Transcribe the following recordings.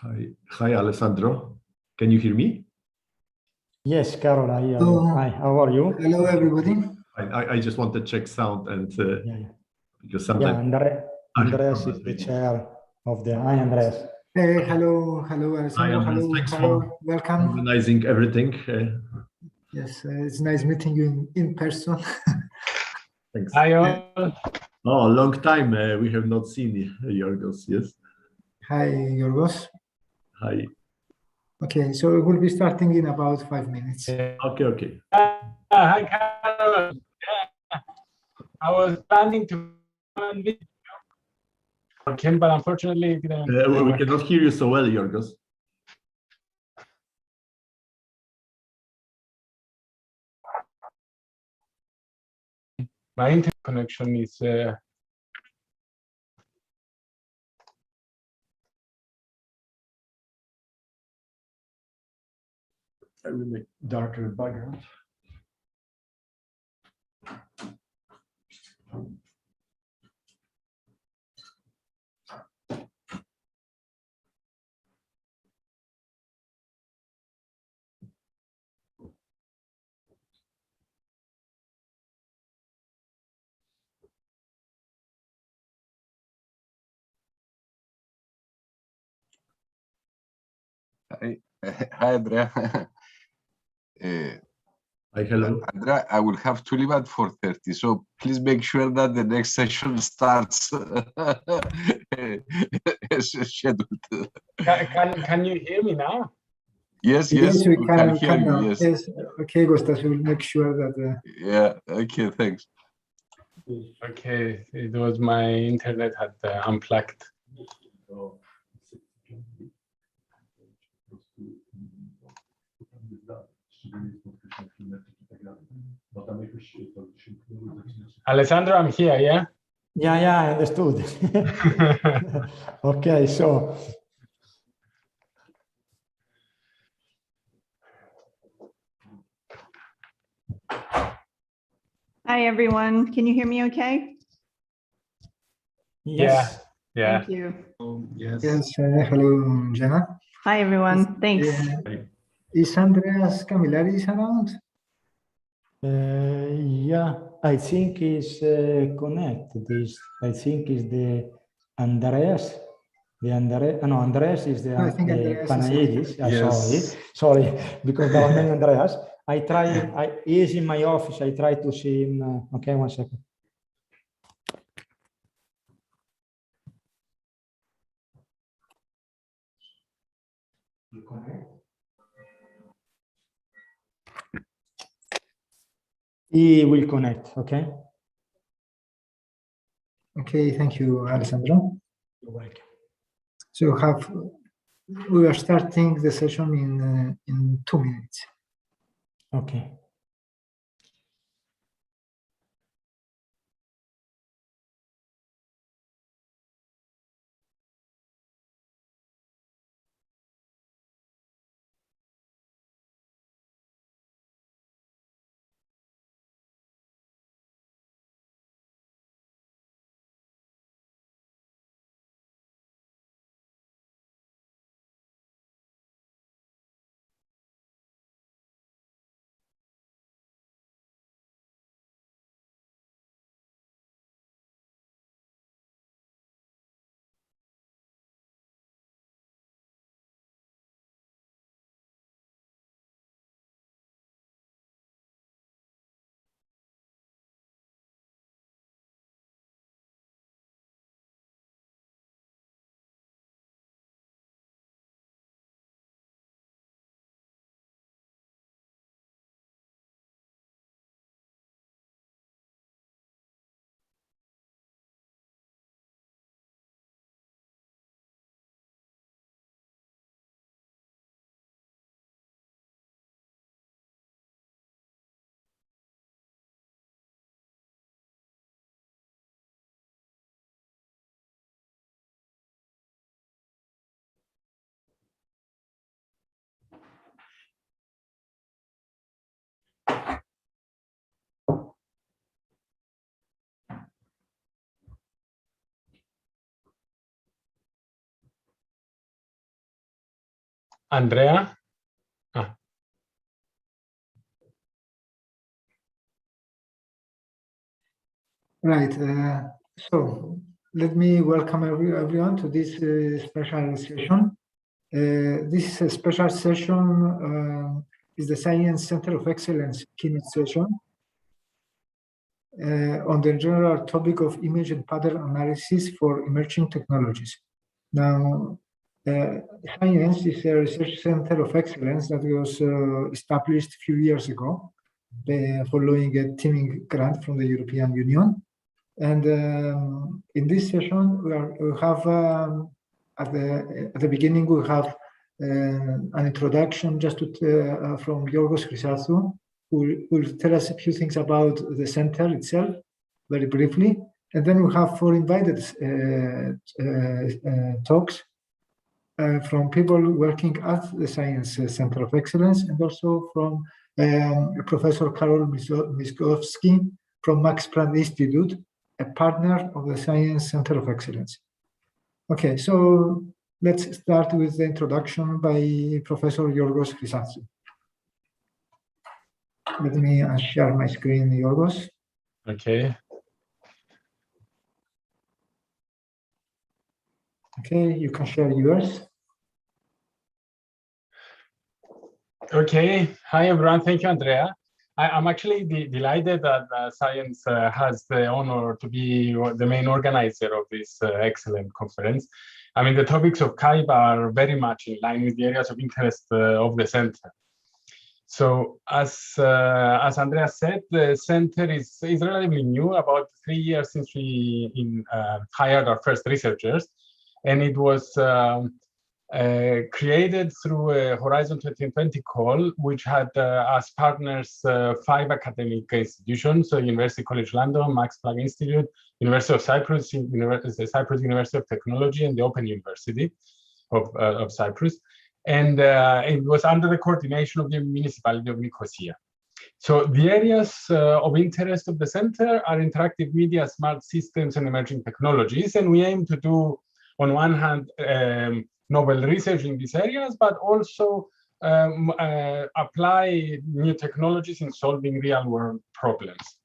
Hi, Alessandro. Can you hear me? Yes, Carol, I hear you. Hi, how are you? Hello, everybody. I just want to check sound and because Yeah, sometimes Andreas is the chair of the. Hi, Andreas. Hello, Alessandro. Andreas. Hello, Thanks Carol. for Welcome. organizing everything. Yes, it's nice meeting you in person. Thanks. Hi all. Oh, long time we have not seen Yorgos. Yes. Hi, Yorgos. Hi. Okay, so we'll be starting in about 5 minutes. Okay. Hi Carol. Yeah. I was planning to come with Kim, but unfortunately it didn't We work. cannot hear you so well, Yorgos. My internet connection is I will make darker background. Hi, Andrea. Hi, hello. Andrea, I will have to leave at 4:30, so please make sure that the next session starts as scheduled. can you hear me now? Yes, We we can hear come you, now. yes. Okay, Gustas, we'll make sure that... Yeah, okay, thanks. Okay, it was my internet had unplugged. Alessandro, I'm here, yeah? Yeah, I understood. Okay, so Hi, everyone. Can you hear me okay? yes. Yeah. Thank you. Yes. hello, Janna. Hi, everyone. Thanks. Is Andreas Camilleri around? Yeah, I think is connected. I think is the Andreas. No, Andreas is the I think Andreas is Panaidis. Yes. Sorry, because there are many Andreas. He is in my office. I try to see him. Okay, 1 second. He will connect, okay? Okay, thank you, Alessandro. You're welcome. So we are starting the session in 2 minutes. Okay. Andrea. Right. So let me welcome everyone to this special session. This is a special session, is the Science Center of Excellence keynote session on the general topic of image and pattern analysis for emerging technologies. Now, Science is a research center of excellence that was established a few years ago following a teaming grant from the European Union. And in this session, we have at the beginning we have an introduction just from Yorgos Chrysatou, who will tell us a few things about the center itself, very briefly, and then we have 4 invited talks from people working at the Science Center of Excellence, and also from Professor Karol Muslovsky from Max Planck Institute, a partner of the Science Center of Excellence. Okay, so let's start with the introduction by Professor Yorgos Chrysatou. Let me share my screen, Yorgos. Okay. Okay, you can share yours. Okay. Hi, everyone. Thank you, Andrea. I'm actually delighted that Science has the honor to be the main organizer of this excellent conference. I mean, the topics of Caip are very much in line with the areas of interest of the center. So, as Andrea said, the center is relatively new, about 3 years since we hired our first researchers, and it was created through a Horizon 2020 call, which had as partners 5 academic institutions, so University College London, Max Planck Institute, University of Cyprus, Cyprus University of Technology, and the Open University of Cyprus. And it was under the coordination of the municipality of Nicosia. So the areas of interest of the center are interactive media, smart systems, and emerging technologies. And we aim to do, on one hand, novel research in these areas, but also apply new technologies in solving real-world problems.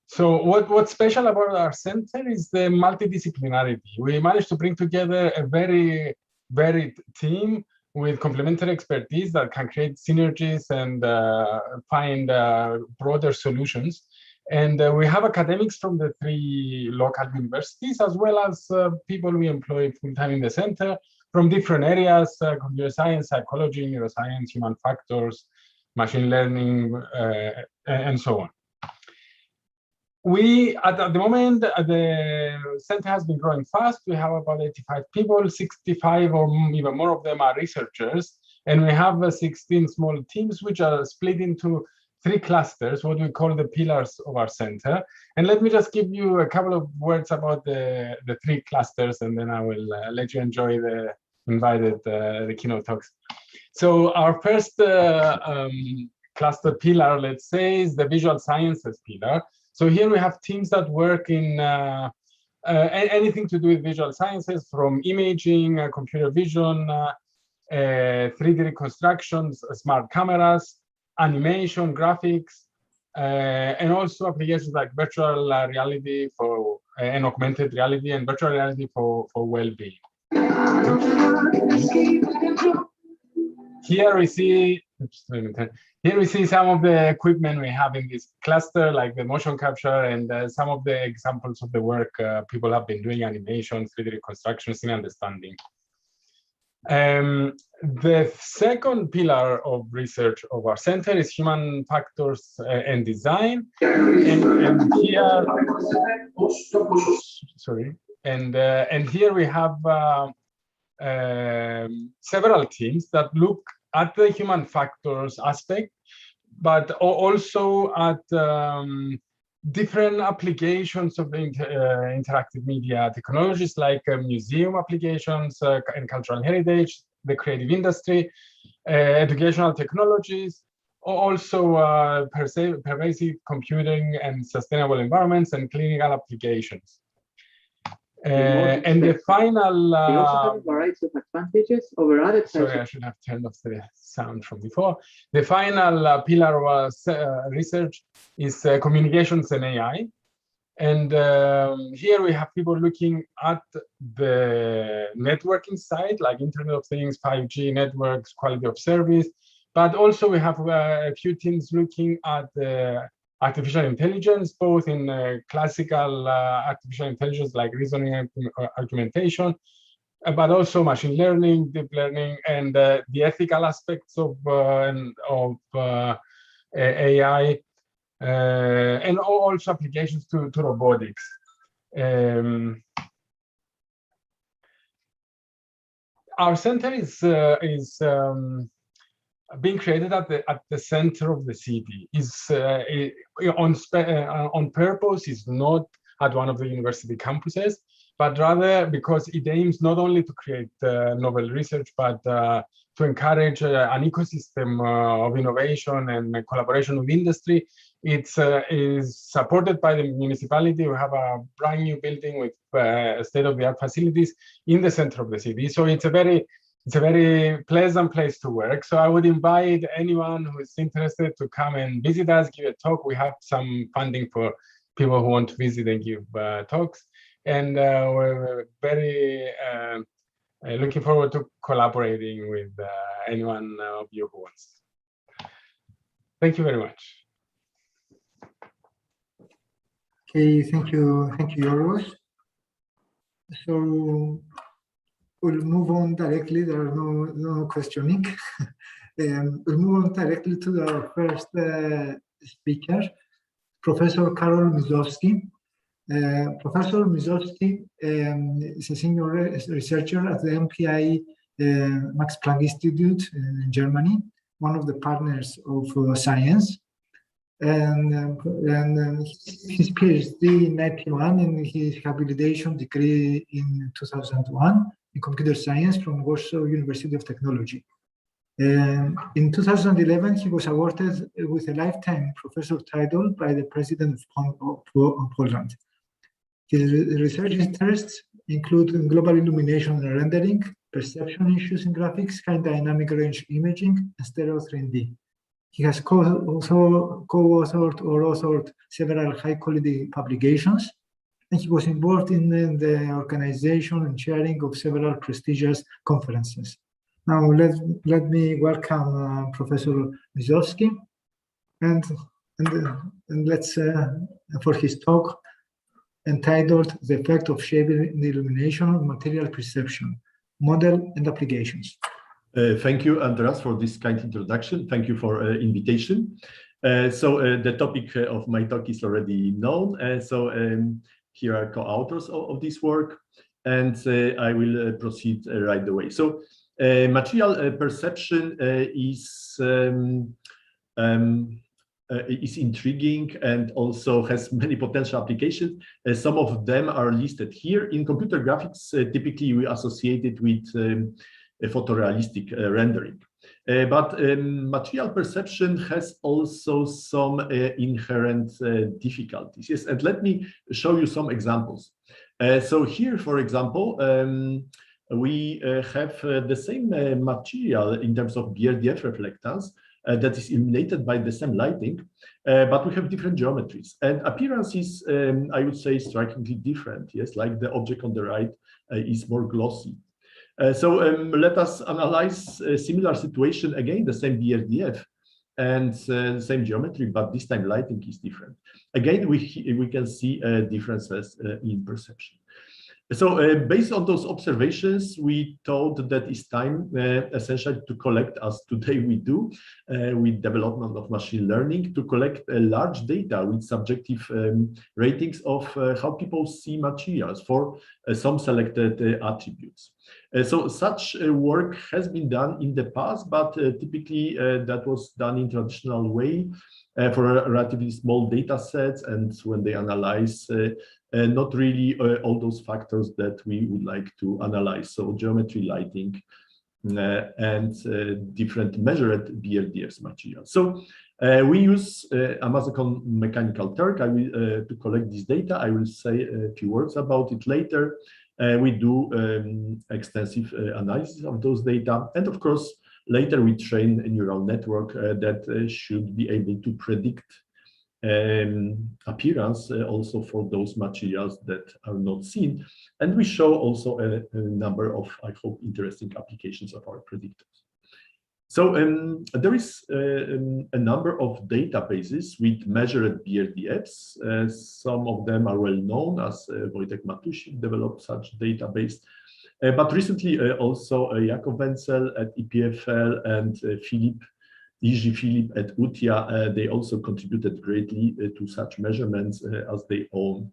So what's special about our center is the multidisciplinarity. We managed to bring together a very varied team with complementary expertise that can create synergies and find broader solutions. And we have academics from the 3 local universities, as well as people we employ full-time in the center from different areas, computer science, psychology, neuroscience, human factors, machine learning, and so on. At the moment, the center has been growing fast. We have about 85 people, 65 or even more of them are researchers. And we have 16 small teams, which are split into 3 clusters, what we call the pillars of our center. And let me just give you a couple of words about the 3 clusters, and then I will let you enjoy the keynote talks. So our first cluster pillar, let's say, is the visual sciences pillar. So here we have teams that work in anything to do with visual sciences, from imaging, computer vision, 3D reconstructions, smart cameras, animation, graphics, and also applications like virtual reality and augmented reality and virtual reality for well-being. Here we see some of the equipment we have in this cluster, like the motion capture and some of the examples of the work people have been doing: animation, 3D reconstruction, scene understanding. The second pillar of research of our center is human factors and design. And here, and here we have several teams that look at the human factors aspect, but also at different applications of the interactive media technologies, like museum applications and cultural heritage, the creative industry, educational technologies, also pervasive computing and sustainable environments and clinical applications. And the final. They also have a variety of advantages over other types. Sorry, I should have turned off the sound from before. The final pillar of research is communications and AI. And here we have people looking at the networking side, like Internet of Things, 5G networks, quality of service. But also we have a few teams looking at artificial intelligence, both in classical artificial intelligence like reasoning and argumentation, but also machine learning, deep learning, and the ethical aspects of AI, and also applications to robotics. Our center is being created at the center of the city. Is on purpose. Is not at one of the university campuses, but rather because it aims not only to create novel research, but to encourage an ecosystem of innovation and collaboration with industry. It is supported by the municipality. We have a brand new building with state-of-the-art facilities in the center of the city. So it's a very pleasant place to work. So I would invite anyone who is interested to come and visit us, give a talk. We have some funding for people who want to visit and give talks. And we're very looking forward to collaborating with anyone of you who wants. Thank you very much. Okay, thank you, Yorgos. So we'll move on directly. There are no questioning. We'll move on directly to our first speaker, Professor Karol Muslovsky. Professor Muslovsky is a senior researcher at the MPI Max Planck Institute in Germany, one of the partners of science. And his PhD in 1991 and his habilitation degree in 2001 in computer science from Warsaw University of Technology. In 2011, he was awarded with a lifetime professor title by the president of Poland. His research interests include global illumination and rendering, perception issues in graphics, high dynamic range imaging, and stereo 3D. He has co-authored or authored several high-quality publications, and he was involved in the organization and chairing of several prestigious conferences. Now, let me welcome Professor Muslovsky, and let's for his talk entitled "The Effect of Shading in the Illumination of Material Perception: Model and Applications." Thank you, Andreas, for this kind introduction. Thank you for invitation. The topic of my talk is already known. Here are co-authors of this work, and I will proceed right away. So material perception is intriguing and also has many potential applications. Some of them are listed here. In computer graphics, typically we associate it with a photorealistic rendering. But material perception has also some inherent difficulties. Yes, and let me show you some examples. So here, for example, we have the same material in terms of BRDF reflectance that is illuminated by the same lighting, but we have different geometries. And appearance is, I would say, strikingly different. Yes, like the object on the right is more glossy. Let us analyze a similar situation again, the same BRDF and the same geometry, but this time lighting is different. Again, we can see differences in perception. So based on those observations, we thought that it's time essentially to collect, as today we do, with development of machine learning, to collect large data with subjective ratings of how people see materials for some selected attributes. So such work has been done in the past, but typically that was done in traditional way for relatively small data sets, and when they analyze not really all those factors that we would like to analyze. So geometry, lighting, and different measured BRDF materials. So We use Amazon Mechanical Turk to collect this data. I will say a few words about it later. We do extensive analysis of those data. And of course, later we train a neural network that should be able to predict appearance also for those materials that are not seen. And we show also a number of, I hope, interesting applications of our predictors. So there is a number of databases with measured BRDFs. Some of them are well known, as Wojtek Matusik developed such database. But recently also Jakub Wenzel at EPFL and Philip at UTIA, they also contributed greatly to such measurements as they own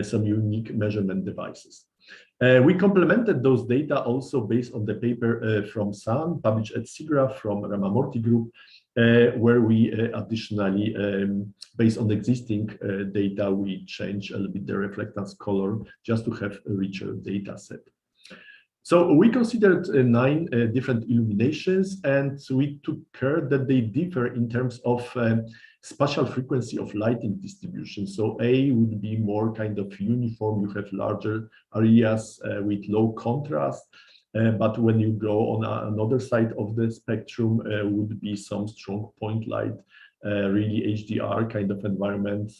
some unique measurement devices. We complemented those data also based on the paper from Sun, published at SIGGRAPH from Ramamurthy Group, where we additionally, based on existing data, we change a little bit the reflectance color just to have a richer data set. So we considered 9 different illuminations, and we took care that they differ in terms of spatial frequency of lighting distribution. So A would be more kind of uniform. You have larger areas with low contrast. But when you go on another side of the spectrum, would be some strong point light, really HDR kind of environment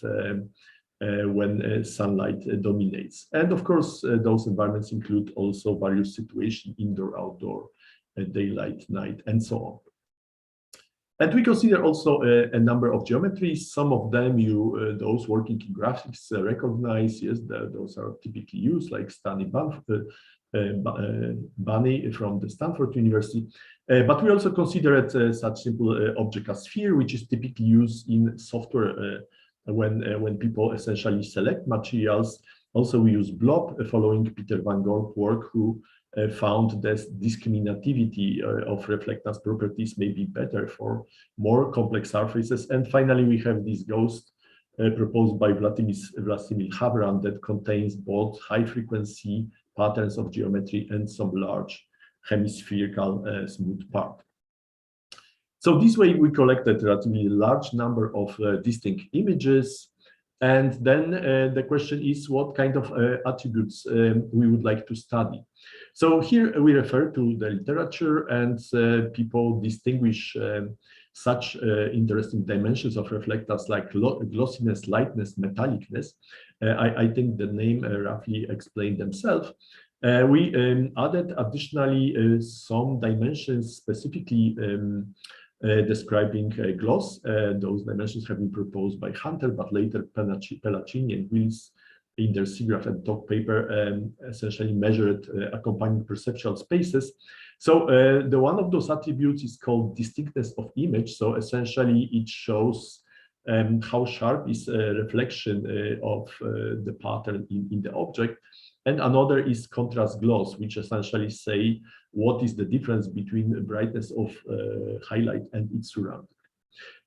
when sunlight dominates. And of course, those environments include also various situations, indoor, outdoor, daylight, night, and so on. And we consider also a number of geometries. Some of them those working in graphics recognize. Yes, those are typically used, like Stanley Bunny from the Stanford University. But we also considered such simple object as sphere, which is typically used in software when people essentially select materials. Also, we use blob, following Peter van Gorck's work, who found that discriminativity of reflectance properties may be better for more complex surfaces. And finally, we have this ghost proposed by Vlastimil Havran that contains both high-frequency patterns of geometry and some large hemispherical smooth part. So this way, we collected a relatively large number of distinct images. And then the question is, what kind of attributes we would like to study? So here we refer to the literature, and people distinguish such interesting dimensions of reflectors like glossiness, lightness, metallicness. I think the name roughly explained themselves. We added additionally some dimensions specifically describing gloss. Those dimensions have been proposed by Hunter, but later Pelaccini and Wills in their SIGGRAPH and talk paper essentially measured accompanying perceptual spaces. So the one of those attributes is called distinctness of image. So essentially it shows how sharp is a reflection of the pattern in the object. And another is contrast gloss, which essentially say what is the difference between the brightness of highlight and its surrounding.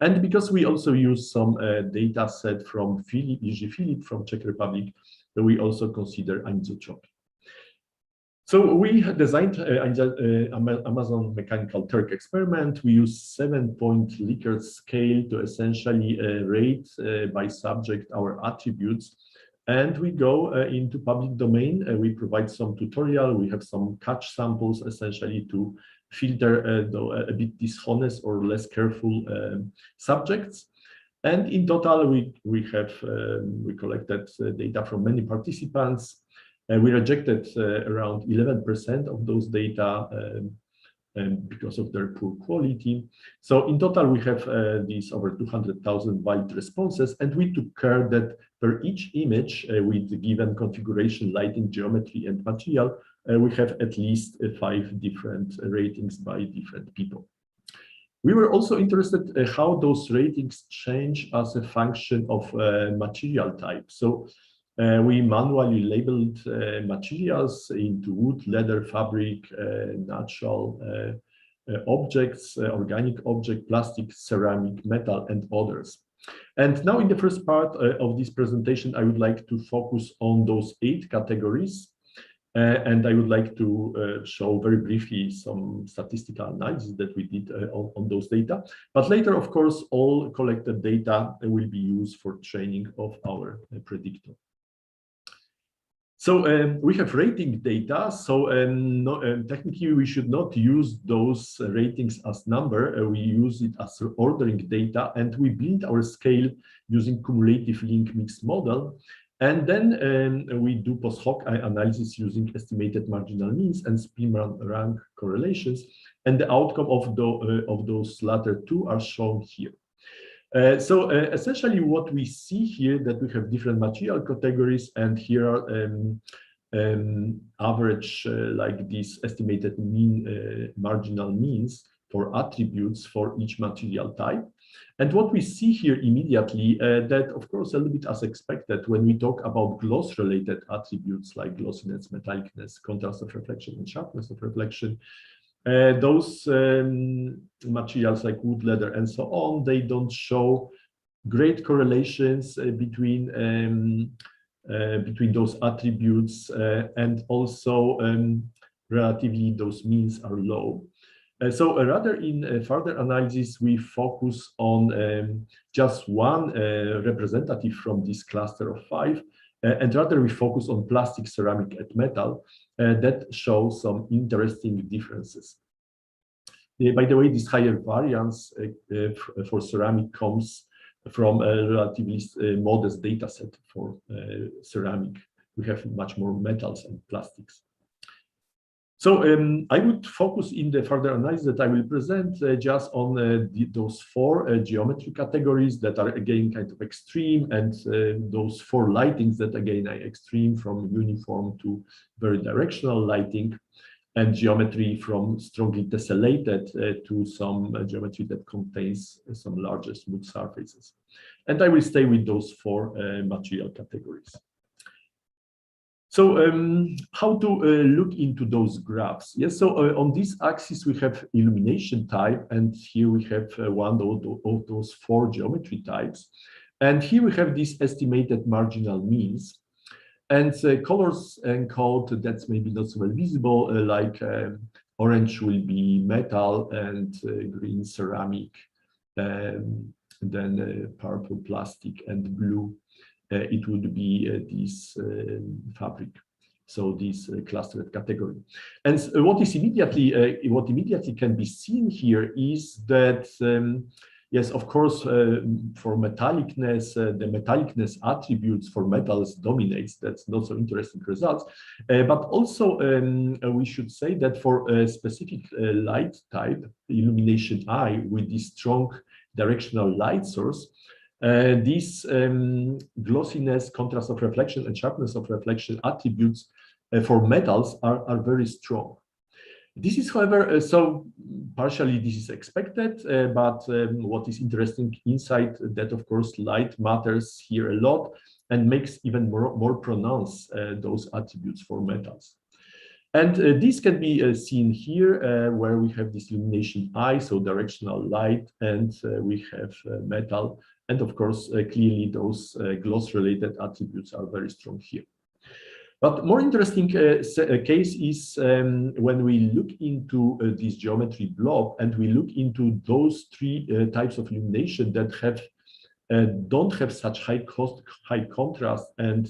And because we also use some data set from Philip from Czech Republic, we also consider anisotropy. So we designed Amazon Mechanical Turk experiment. We use 7-point Likert scale to essentially rate by subject our attributes. And we go into public domain. We provide some tutorial. We have some catch samples essentially to filter a bit dishonest or less careful subjects. And in total, we collected data from many participants. We rejected around 11% of those data because of their poor quality. So in total, we have these over 200,000 valid responses, and we took care that per each image with the given configuration, lighting, geometry, and material, we have at least 5 different ratings by different people. We were also interested in how those ratings change as a function of material type. So we manually labeled materials into wood, leather, fabric, natural objects, organic object, plastic, ceramic, metal, and others. And now in the first part of this presentation, I would like to focus on those 8 categories And I would like to show very briefly some statistical analysis that we did on those data. But later, of course, all collected data will be used for training of our predictor. So we have rating data. So technically, we should not use those ratings as number. We use it as ordering data, and we build our scale using cumulative link mixed model. And then we do post hoc analysis using estimated marginal means and spin rank correlations. And the outcome of those latter two are shown here. So essentially what we see here that we have different material categories, and here are average like these estimated mean marginal means for attributes for each material type. And what we see here immediately, that of course a little bit as expected when we talk about gloss-related attributes like glossiness, metallicness, contrast of reflection, and sharpness of reflection, those materials like wood, leather, and so on, they don't show great correlations between those attributes, and also relatively those means are low. So rather in further analysis, we focus on just one representative from this cluster of 5, and rather we focus on plastic, ceramic, and metal that show some interesting differences. By the way, this higher variance for ceramic comes from a relatively modest data set for ceramic. We have much more metals and plastics. So I would focus in the further analysis that I will present just on those 4 geometry categories that are again kind of extreme, and those 4 lightings that again are extreme, from uniform to very directional lighting, and geometry from strongly tessellated to some geometry that contains some larger smooth surfaces. And I will stay with those 4 material categories. So how to look into those graphs? Yes, so on this axis we have illumination type, and here we have one of those 4 geometry types. And here we have these estimated marginal means. And colors encode that's maybe not so well visible, like orange will be metal, and green ceramic, then purple plastic, and blue it would be this fabric, so this clustered category. And what immediately can be seen here is that yes, of course, for metallicness, the metallicness attributes for metals dominates. That's not so interesting results. But also, we should say that for a specific light type, illumination I, with this strong directional light source, these glossiness, contrast of reflection, and sharpness of reflection attributes for metals are very strong. This is, however, so partially this is expected, but what is interesting inside that, of course, light matters here a lot and makes even more pronounced those attributes for metals. And this can be seen here, where we have this illumination I, so directional light, and we have metal. And of course, clearly those gloss-related attributes are very strong here. But more interesting case is when we look into this geometry blob, and we look into those 3 types of illumination that don't have such high contrast and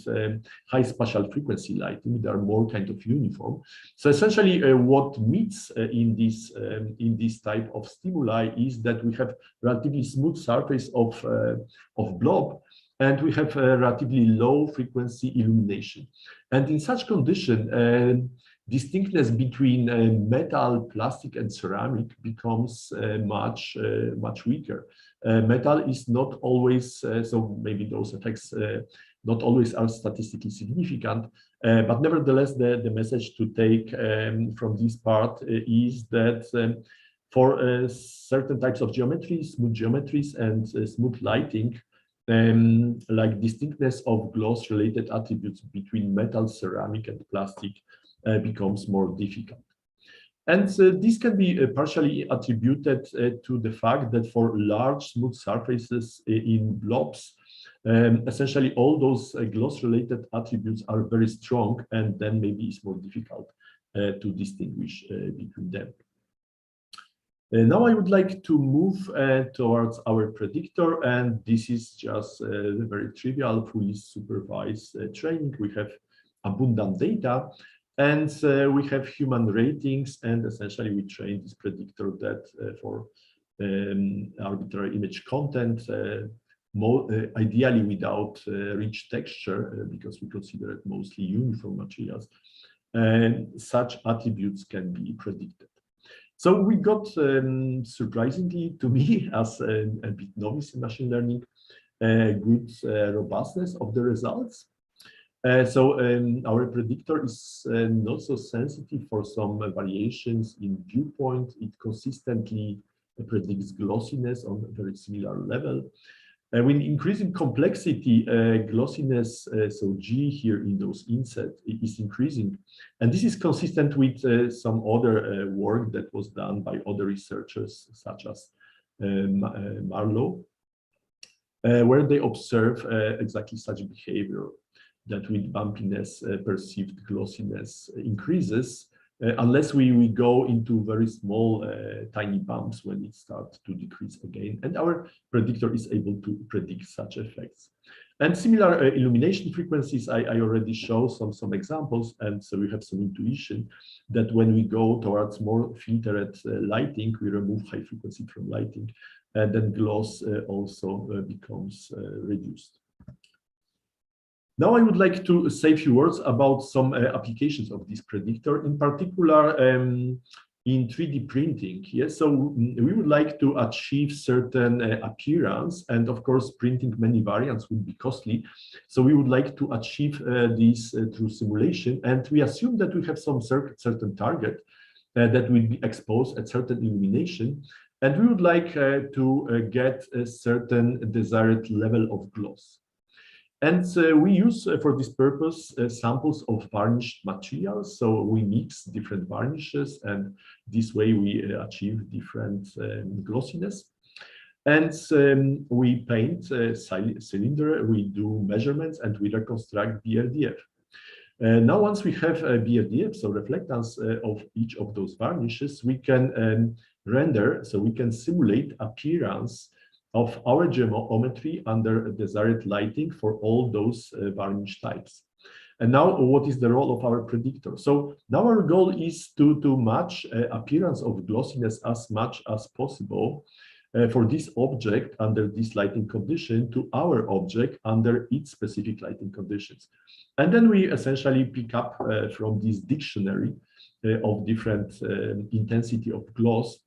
high spatial frequency lighting. They are more kind of uniform. So essentially, what meets in this type of stimuli is that we have relatively smooth surface of blob, and we have a relatively low frequency illumination. And in such condition, distinctness between metal, plastic, and ceramic becomes much weaker. Metal is not always, so maybe those effects not always are statistically significant, but nevertheless, the message to take from this part is that for certain types of geometry, smooth geometries, and smooth lighting, like distinctness of gloss-related attributes between metal, ceramic, and plastic becomes more difficult. And this can be partially attributed to the fact that for large smooth surfaces in blobs, essentially all those gloss-related attributes are very strong, and then maybe it's more difficult to distinguish between them. Now I would like to move towards our predictor, and this is just a very trivial, fully supervised training. We have abundant data, and we have human ratings, and essentially we train this predictor that for arbitrary image content, ideally without rich texture, because we consider it mostly uniform materials, and such attributes can be predicted. So we got, surprisingly to me, as a bit novice in machine learning, good robustness of the results. So our predictor is not so sensitive for some variations in viewpoint. It consistently predicts glossiness on a very similar level. With increasing complexity, glossiness, so G here in those insets is increasing. And this is consistent with some other work that was done by other researchers, such as Marlowe, where they observe exactly such behavior, that with bumpiness, perceived glossiness increases, unless we go into very small, tiny bumps when it starts to decrease again. And our predictor is able to predict such effects. And similar illumination frequencies, I already showed some examples. And so we have some intuition that when we go towards more filtered lighting, we remove high frequency from lighting, and then gloss also becomes reduced. Now I would like to say a few words about some applications of this predictor, in particular in 3D printing. Yes, so we would like to achieve certain appearance, and of course printing many variants would be costly. So we would like to achieve this through simulation, and we assume that we have some certain target that will be exposed at certain illumination, and we would like to get a certain desired level of gloss. And we use, for this purpose, samples of varnished materials. So we mix different varnishes, and this way we achieve different glossiness. And we paint a cylinder, we do measurements, and we reconstruct BRDF. Now, once we have a BRDF, so reflectance of each of those varnishes, we can render, so we can simulate appearance of our geometry under desired lighting for all those varnish types. And now, what is the role of our predictor? So now our goal is to match appearance of glossiness as much as possible for this object under this lighting condition to our object under its specific lighting conditions. And then we essentially pick up from this dictionary of different intensity of gloss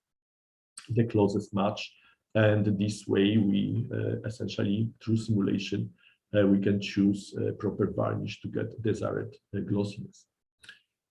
the closest match. And this way we essentially, through simulation, we can choose proper varnish to get desired glossiness.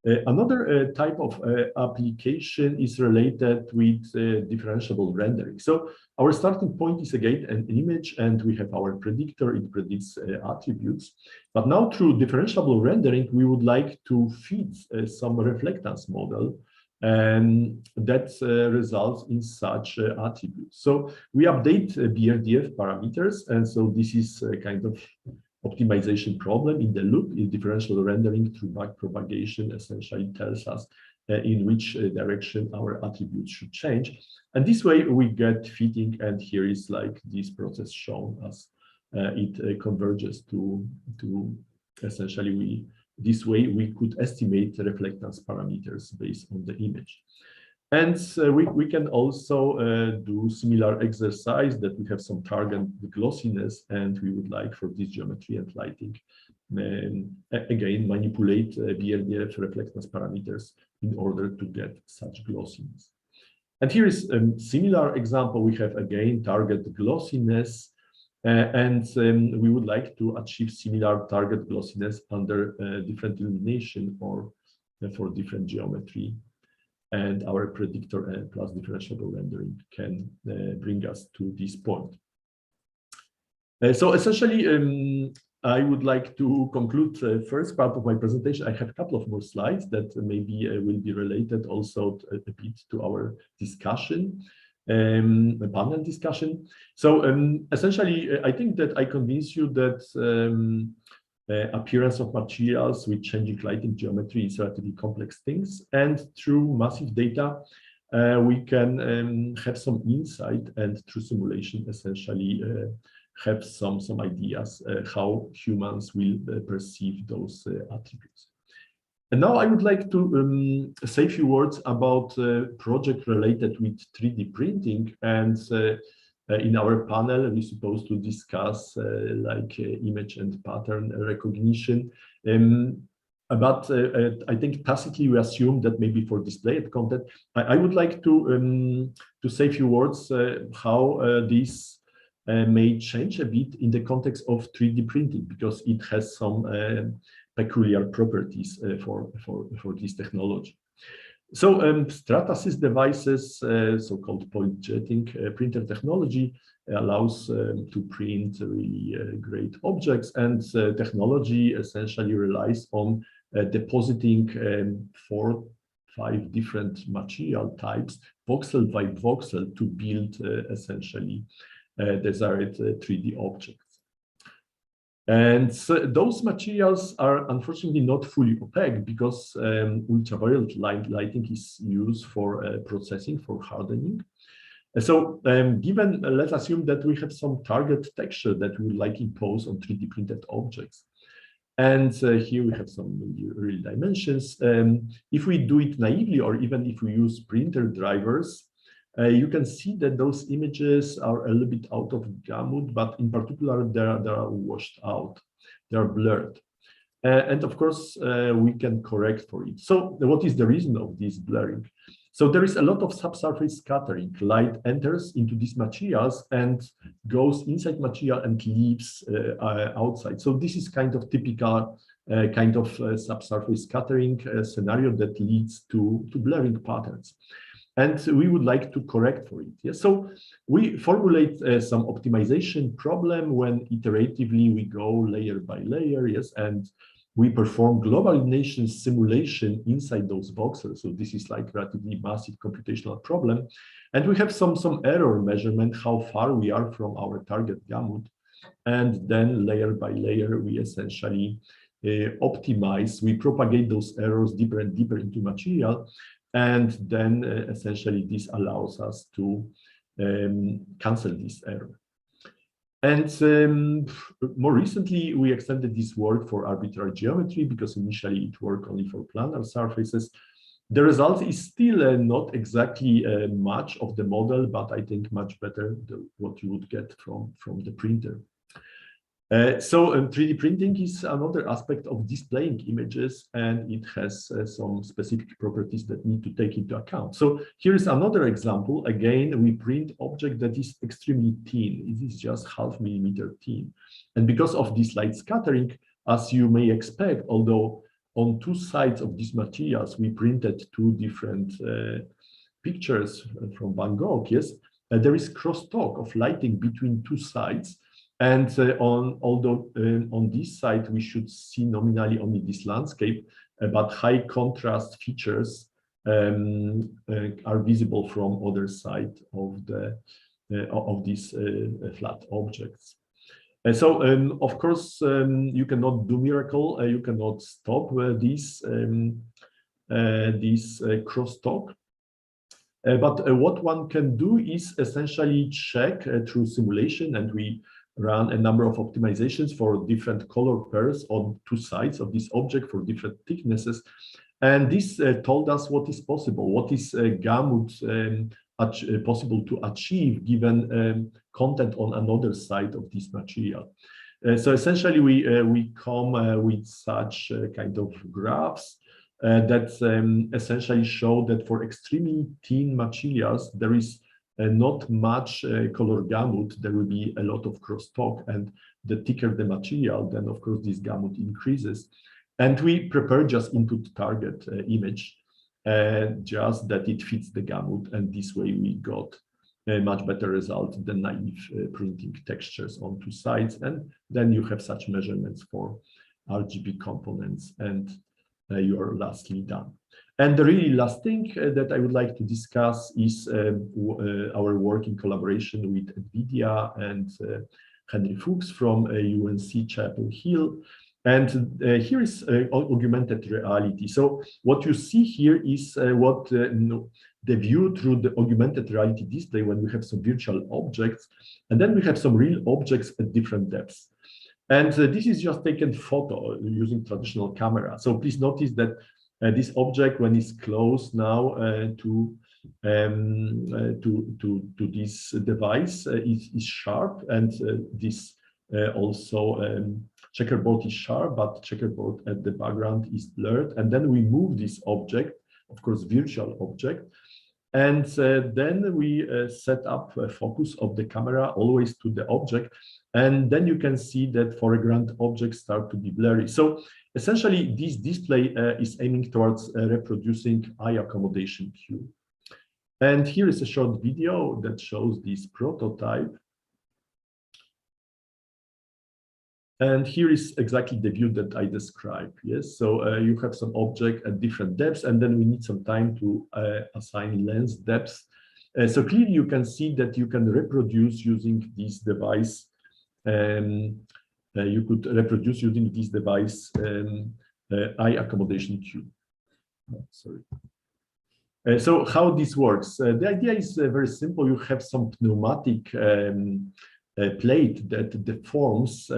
Another type of application is related with differentiable rendering. So our starting point is again an image, and we have our predictor, it predicts attributes. But now through differentiable rendering, we would like to feed some reflectance model, and that results in such attributes. So we update BRDF parameters, and so this is a kind of optimization problem in the loop. In differential rendering through backpropagation essentially tells us in which direction our attributes should change. And this way we get fitting, and here is like this process shown as it converges to essentially this way we could estimate reflectance parameters based on the image. And we can also do similar exercise that we have some target glossiness, and we would like for this geometry and lighting, again, manipulate BRDF reflectance parameters in order to get such glossiness. And here is a similar example. We have again target glossiness, and we would like to achieve similar target glossiness under different illumination or for different geometry. And our predictor plus differentiable rendering can bring us to this point. So essentially, I would like to conclude the first part of my presentation. I have a couple of more slides that maybe will be related also a bit to our discussion, the panel discussion. So essentially, I think that I convinced you that appearance of materials with changing lighting geometry is relatively complex things, and through massive data, we can have some insight, and through simulation, essentially have some ideas how humans will perceive those attributes. And now I would like to say a few words about a project related with 3D printing. And in our panel, we're supposed to discuss like image and pattern recognition. But I think tacitly we assume that maybe for displayed content, I would like to say a few words how this may change a bit in the context of 3D printing, because it has some peculiar properties for this technology. So Stratasys devices, so-called point jetting printer technology, allows to print really great objects, and technology essentially relies on depositing 4-5 different material types, voxel by voxel, to build essentially desired 3D objects. And so those materials are unfortunately not fully opaque, because ultraviolet lighting is used for processing, for hardening. So given, let's assume that we have some target texture that we would like impose on 3D printed objects. And here we have some real dimensions. If we do it naively, or even if we use printer drivers, you can see that those images are a little bit out of gamut, but in particular, they are washed out. They are blurred. And of course, we can correct for it. So what is the reason of this blurring? So there is a lot of subsurface scattering. Light enters into these materials and goes inside material and leaves outside. So this is kind of typical kind of subsurface scattering scenario that leads to blurring patterns. And we would like to correct for it. Yes? So we formulate some optimization problem when iteratively we go layer by layer, yes, and we perform global illumination simulation inside those voxels. So this is like relatively massive computational problem. And we have some error measurement, how far we are from our target gamut. And then layer by layer, we essentially optimize, we propagate those errors deeper and deeper into material. And then essentially this allows us to cancel this error. And more recently, we extended this work for arbitrary geometry, because initially it worked only for planar surfaces. The result is still not exactly much of the model, but I think much better than what you would get from the printer. So 3D printing is another aspect of displaying images, and it has some specific properties that need to take into account. So here is another example. Again, we print object that is extremely thin. It is just 0.5 millimeter thin. And because of this light scattering, as you may expect, although on two sides of these materials, we printed two different pictures from Van Gogh, yes, there is crosstalk of lighting between two sides. And although on this side, we should see nominally only this landscape, but high contrast features are visible from other side of these flat objects. So of course, you cannot do miracle. You cannot stop this crosstalk. But what one can do is essentially check through simulation, and we run a number of optimizations for different color pairs on two sides of this object for different thicknesses. And this told us what is possible, what is gamut possible to achieve given content on another side of this material. So essentially, we come with such kind of graphs that essentially show that for extremely thin materials, there is not much color gamut. There will be a lot of crosstalk, and the thicker the material, then of course this gamut increases. And we prepare just input target image, just that it fits the gamut, and this way we got a much better result than naive printing textures on two sides. And then you have such measurements for RGB components, and you are lastly done. And the really last thing that I would like to discuss is our work in collaboration with NVIDIA and Henry Fuchs from UNC Chapel Hill. And here is augmented reality. So what you see here is the view through the augmented reality display when we have some virtual objects, and then we have some real objects at different depths. And this is just taken photo using traditional camera. So please notice that this object, when it's close now to this device, is sharp, and this also checkerboard is sharp, but checkerboard at the background is blurred. And then we move this object, of course, virtual object, and then we set up a focus of the camera always to the object. And then you can see that foreground objects start to be blurry. So essentially, this display is aiming towards reproducing eye accommodation cue. And here is a short video that shows this prototype. And here is exactly the view that I described. Yes, so you have some object at different depths, and then we need some time to assign lens depths. So clearly you can see that you can reproduce using this device. You could reproduce using this device eye accommodation cue. Sorry. So how this works? The idea is very simple. You have some pneumatic plate that deforms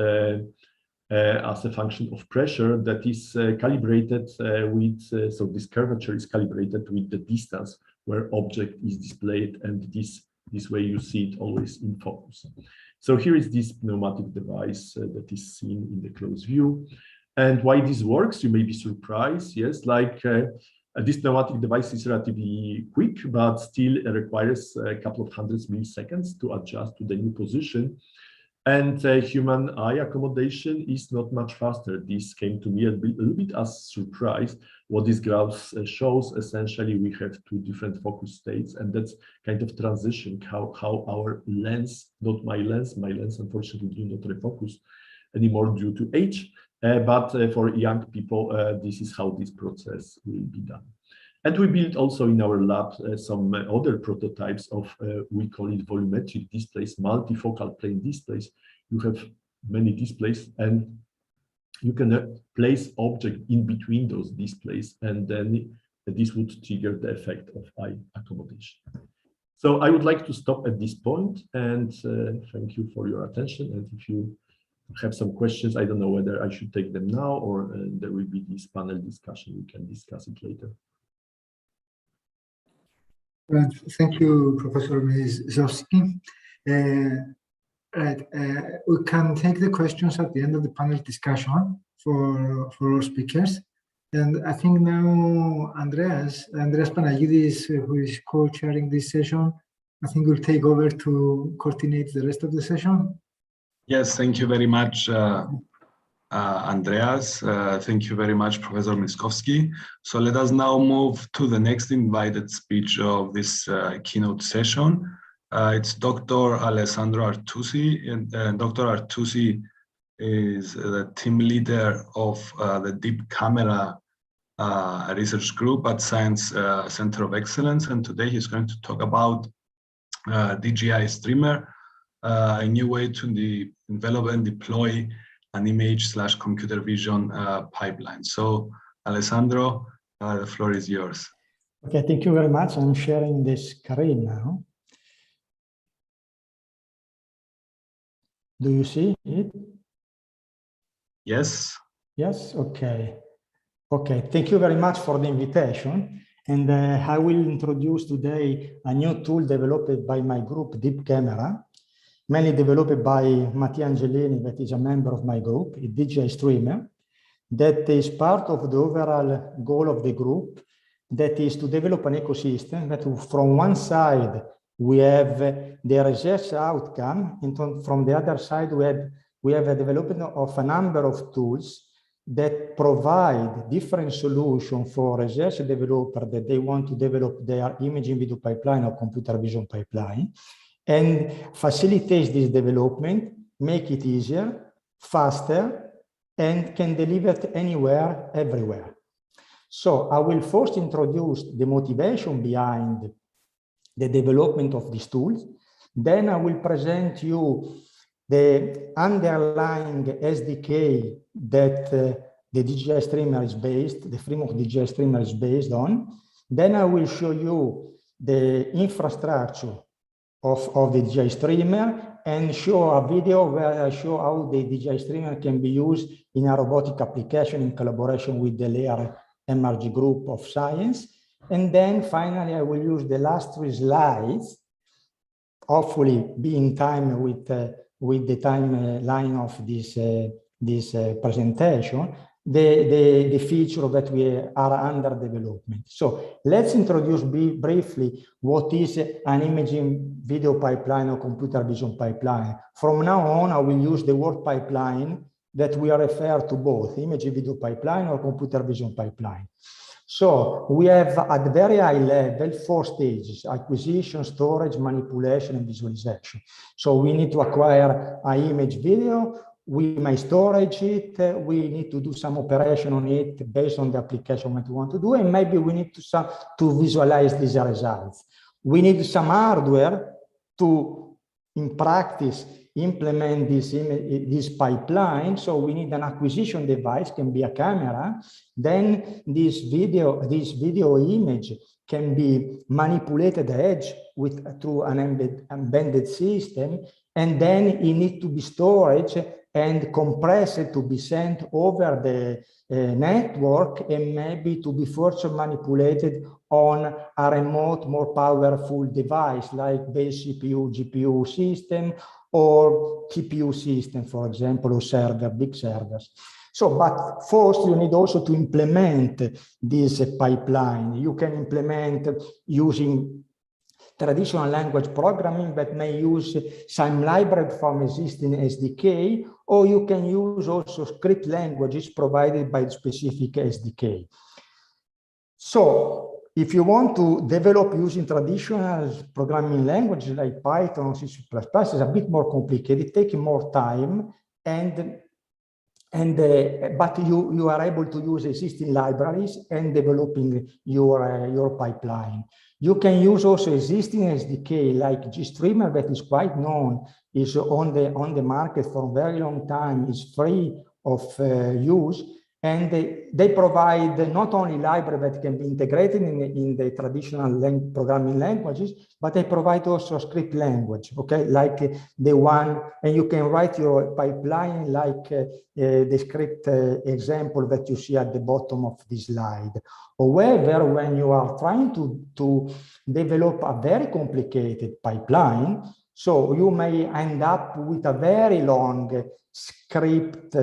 as a function of pressure that is calibrated with, so this curvature is calibrated with the distance where object is displayed, and this way you see it always in focus. So here is this pneumatic device that is seen in the close view. And why this works, you may be surprised. Yes, like this pneumatic device is relatively quick, but still requires a couple of hundreds milliseconds to adjust to the new position. And human eye accommodation is not much faster. This came to me a little bit as surprise. What this graph shows, essentially, we have two different focus states, and that's kind of transition, how our lens, not my lens unfortunately do not refocus anymore due to age, but for young people, this is how this process will be done. And we built also in our lab some other prototypes of, we call it volumetric displays, multifocal plane displays. You have many displays, and you can place object in between those displays, and then this would trigger the effect of eye accommodation. So I would like to stop at this point, and thank you for your attention. And if you have some questions, I don't know whether I should take them now, or there will be this panel discussion. We can discuss it later. Thank you, Professor Muslovsky. We can take the questions at the end of the panel discussion for our speakers. And I think now Andreas Panagidis, who is co-chairing this session, I think will take over to coordinate the rest of the session. Yes, thank you very much, Andreas. Thank you very much, Professor Muslovsky. So let us now move to the next invited speech of this keynote session. It's Dr. Alessandro Artusi, and Dr. Artusi is the team leader of the Deep Camera research group at Science Center of Excellence, and today he's going to talk about DJI Streamer, a new way to develop and deploy an image/computer vision pipeline. So, Alessandro, the floor is yours. Okay, thank you very much. I'm sharing the screen now. Do you see it? Yes. Yes, okay. Okay, thank you very much for the invitation. And I will introduce today a new tool developed by my group, Deep Camera, mainly developed by Mattia Angelini, that is a member of my group, a DJI Streamer, that is part of the overall goal of the group, that is to develop an ecosystem that from one side, we have the research outcome, and from the other side, we have a development of a number of tools that provide different solutions for research developers that they want to develop their imaging video pipeline or computer vision pipeline, and facilitates this development, make it easier, faster, and can deliver it anywhere, everywhere. So I will first introduce the motivation behind the development of these tools. Then I will present you the underlying SDK that the DJI Streamer is based, the framework DJI Streamer is based on. Then I will show you the infrastructure of the DJI Streamer and show a video where I show how the DJI Streamer can be used in a robotic application in collaboration with the Layer MRG group of science. And then finally, I will use the last 3 slides, hopefully be in time with the timeline of this presentation, the feature that we are under development. So let's introduce briefly what is an imaging video pipeline or computer vision pipeline. From now on, I will use the word pipeline that we refer to both imaging video pipeline or computer vision pipeline. So we have at very high level 4 stages: acquisition, storage, manipulation, and visualization. So we need to acquire an image video, we may storage it, we need to do some operation on it based on the application that we want to do, and maybe we need to visualize these results. We need some hardware to, in practice, implement this pipeline. So we need an acquisition device, can be a camera. Then this video image can be manipulated at edge through an embedded system, and then it needs to be stored and compressed to be sent over the network, and maybe to be further manipulated on a remote, more powerful device like base CPU, GPU system, or TPU system, for example, or big servers. So, but first you need also to implement this pipeline. You can implement using traditional language programming that may use some library from existing SDK, or you can use also script languages provided by the specific SDK. So, if you want to develop using traditional programming languages like Python or C++, it's a bit more complicated, it takes more time, but you are able to use existing libraries and developing your pipeline. You can use also existing SDK like GStreamer, that is quite known, is on the market for a very long time, is free of use. And they provide not only library that can be integrated in the traditional programming languages, but they provide also a script language, okay? Like the one, and you can write your pipeline like the script example that you see at the bottom of this slide. However, when you are trying to develop a very complicated pipeline, so you may end up with a very long script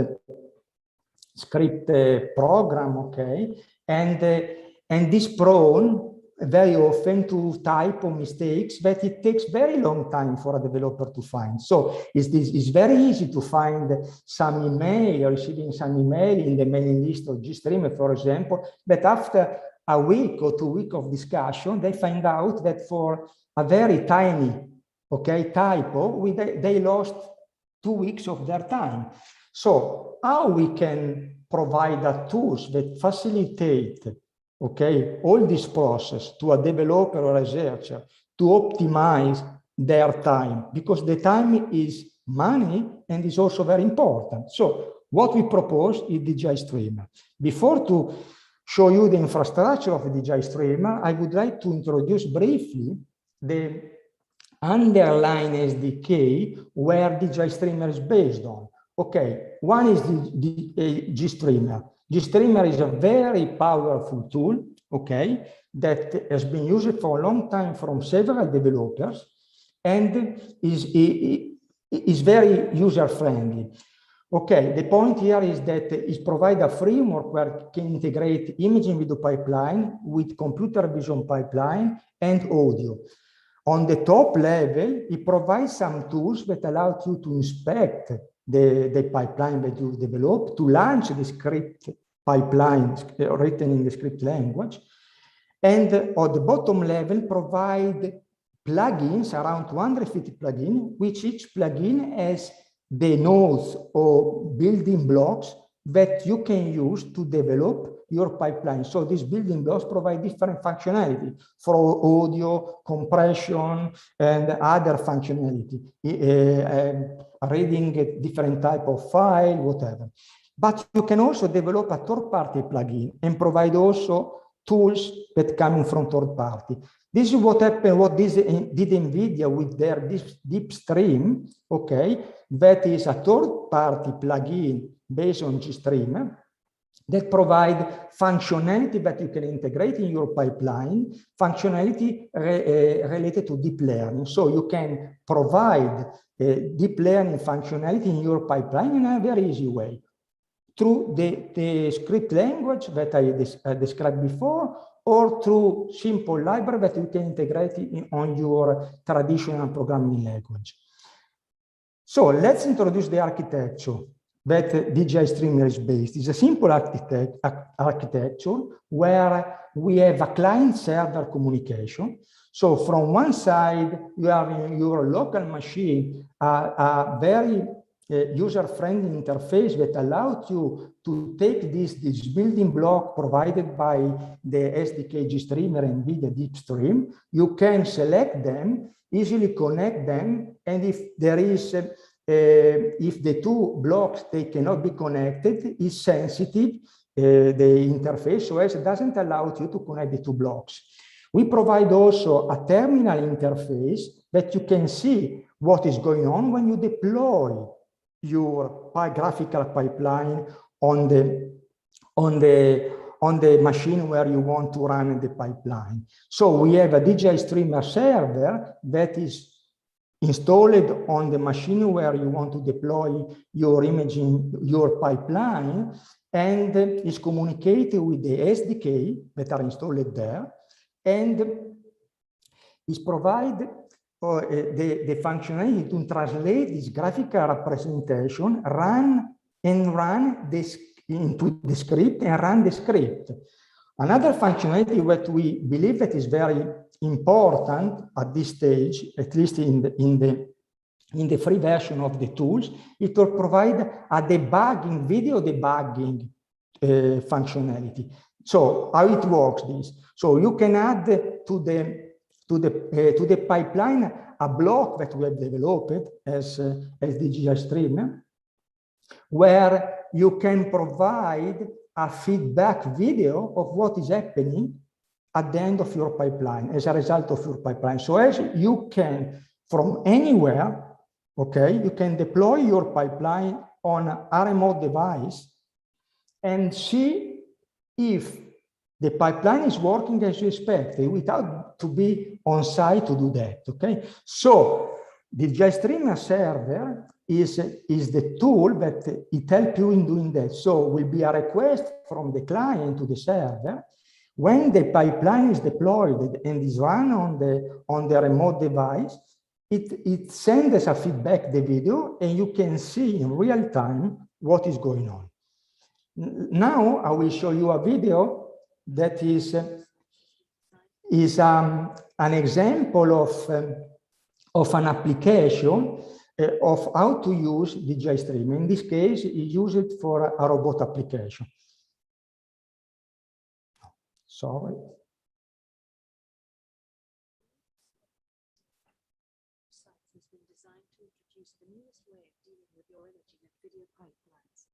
program, okay, and this prone very often to typo mistakes that it takes very long time for a developer to find. So it's very easy to find some email or receiving some email in the mailing list of GStreamer, for example, but after a week or 2 weeks of discussion, they find out that for a very tiny, okay, typo, they lost 2 weeks of their time. So how we can provide a tools that facilitate, okay, all this process to a developer or researcher to optimize their time, because the time is money and is also very important. So what we propose is DJI Streamer. Before to show you the infrastructure of the DJI Streamer, I would like to introduce briefly the underlying SDK where DJI Streamer is based on. Okay, one is the GStreamer. GStreamer is a very powerful tool, okay, that has been used for a long time from several developers and is very user-friendly. Okay, the point here is that it provides a framework where it can integrate imaging video pipeline with computer vision pipeline and audio. On the top level, it provides some tools that allow you to inspect the pipeline that you develop, to launch the script pipeline written in the script language. And at the bottom level, provide plugins, around 250 plugins, which each plugin has the nodes or building blocks that you can use to develop your pipeline. So these building blocks provide different functionality for audio, compression, and other functionality, reading a different type of file, whatever. But you can also develop a third-party plugin and provide also tools that come from third party. This is what happened, what did NVIDIA with their DeepStream, okay? That is a third-party plugin based on GStream that provide functionality that you can integrate in your pipeline, functionality related to deep learning. So you can provide deep learning functionality in your pipeline in a very easy way through the script language that I described before, or through simple library that you can integrate on your traditional programming language. So let's introduce the architecture that DJI Streamer is based. It's a simple architecture where we have a client-server communication. So from one side, you have in your local machine a very user-friendly interface that allows you to take this building block provided by the SDK GStreamer and NVIDIA DeepStream. You can select them, easily connect them, and if there is if the two blocks they cannot be connected, is sensitive the interface, so as it doesn't allow you to connect the two blocks. We provide also a terminal interface that you can see what is going on when you deploy your graphical pipeline on the machine where you want to run the pipeline. So we have a DJI Streamer server that is installed on the machine where you want to deploy your imaging, your pipeline, and is communicated with the SDK that are installed there, and is provide the functionality to translate this graphical representation, run this into the script and run the script. Another functionality that we believe that is very important at this stage, at least in the free version of the tools, it will provide a debugging, video debugging functionality. So how it works this? So you can add to the pipeline a block that we have developed as DJI Streamer, where you can provide a feedback video of what is happening at the end of your pipeline, as a result of your pipeline. So as you can, from anywhere, okay, you can deploy your pipeline on a remote device and see if the pipeline is working as you expected without to be on site to do that, okay? So the DJI Streamer server is the tool that it helps you in doing that. So will be a request from the client to the server. When the pipeline is deployed and is run on the remote device, it sends us a feedback, the video, and you can see in real time what is going on. Now I will show you a video that is an example of an application of how to use DJI Streamer. In this case, you use it for a robot application. Sorry. Has been designed to introduce the newest way of dealing with your imaging and video pipelines.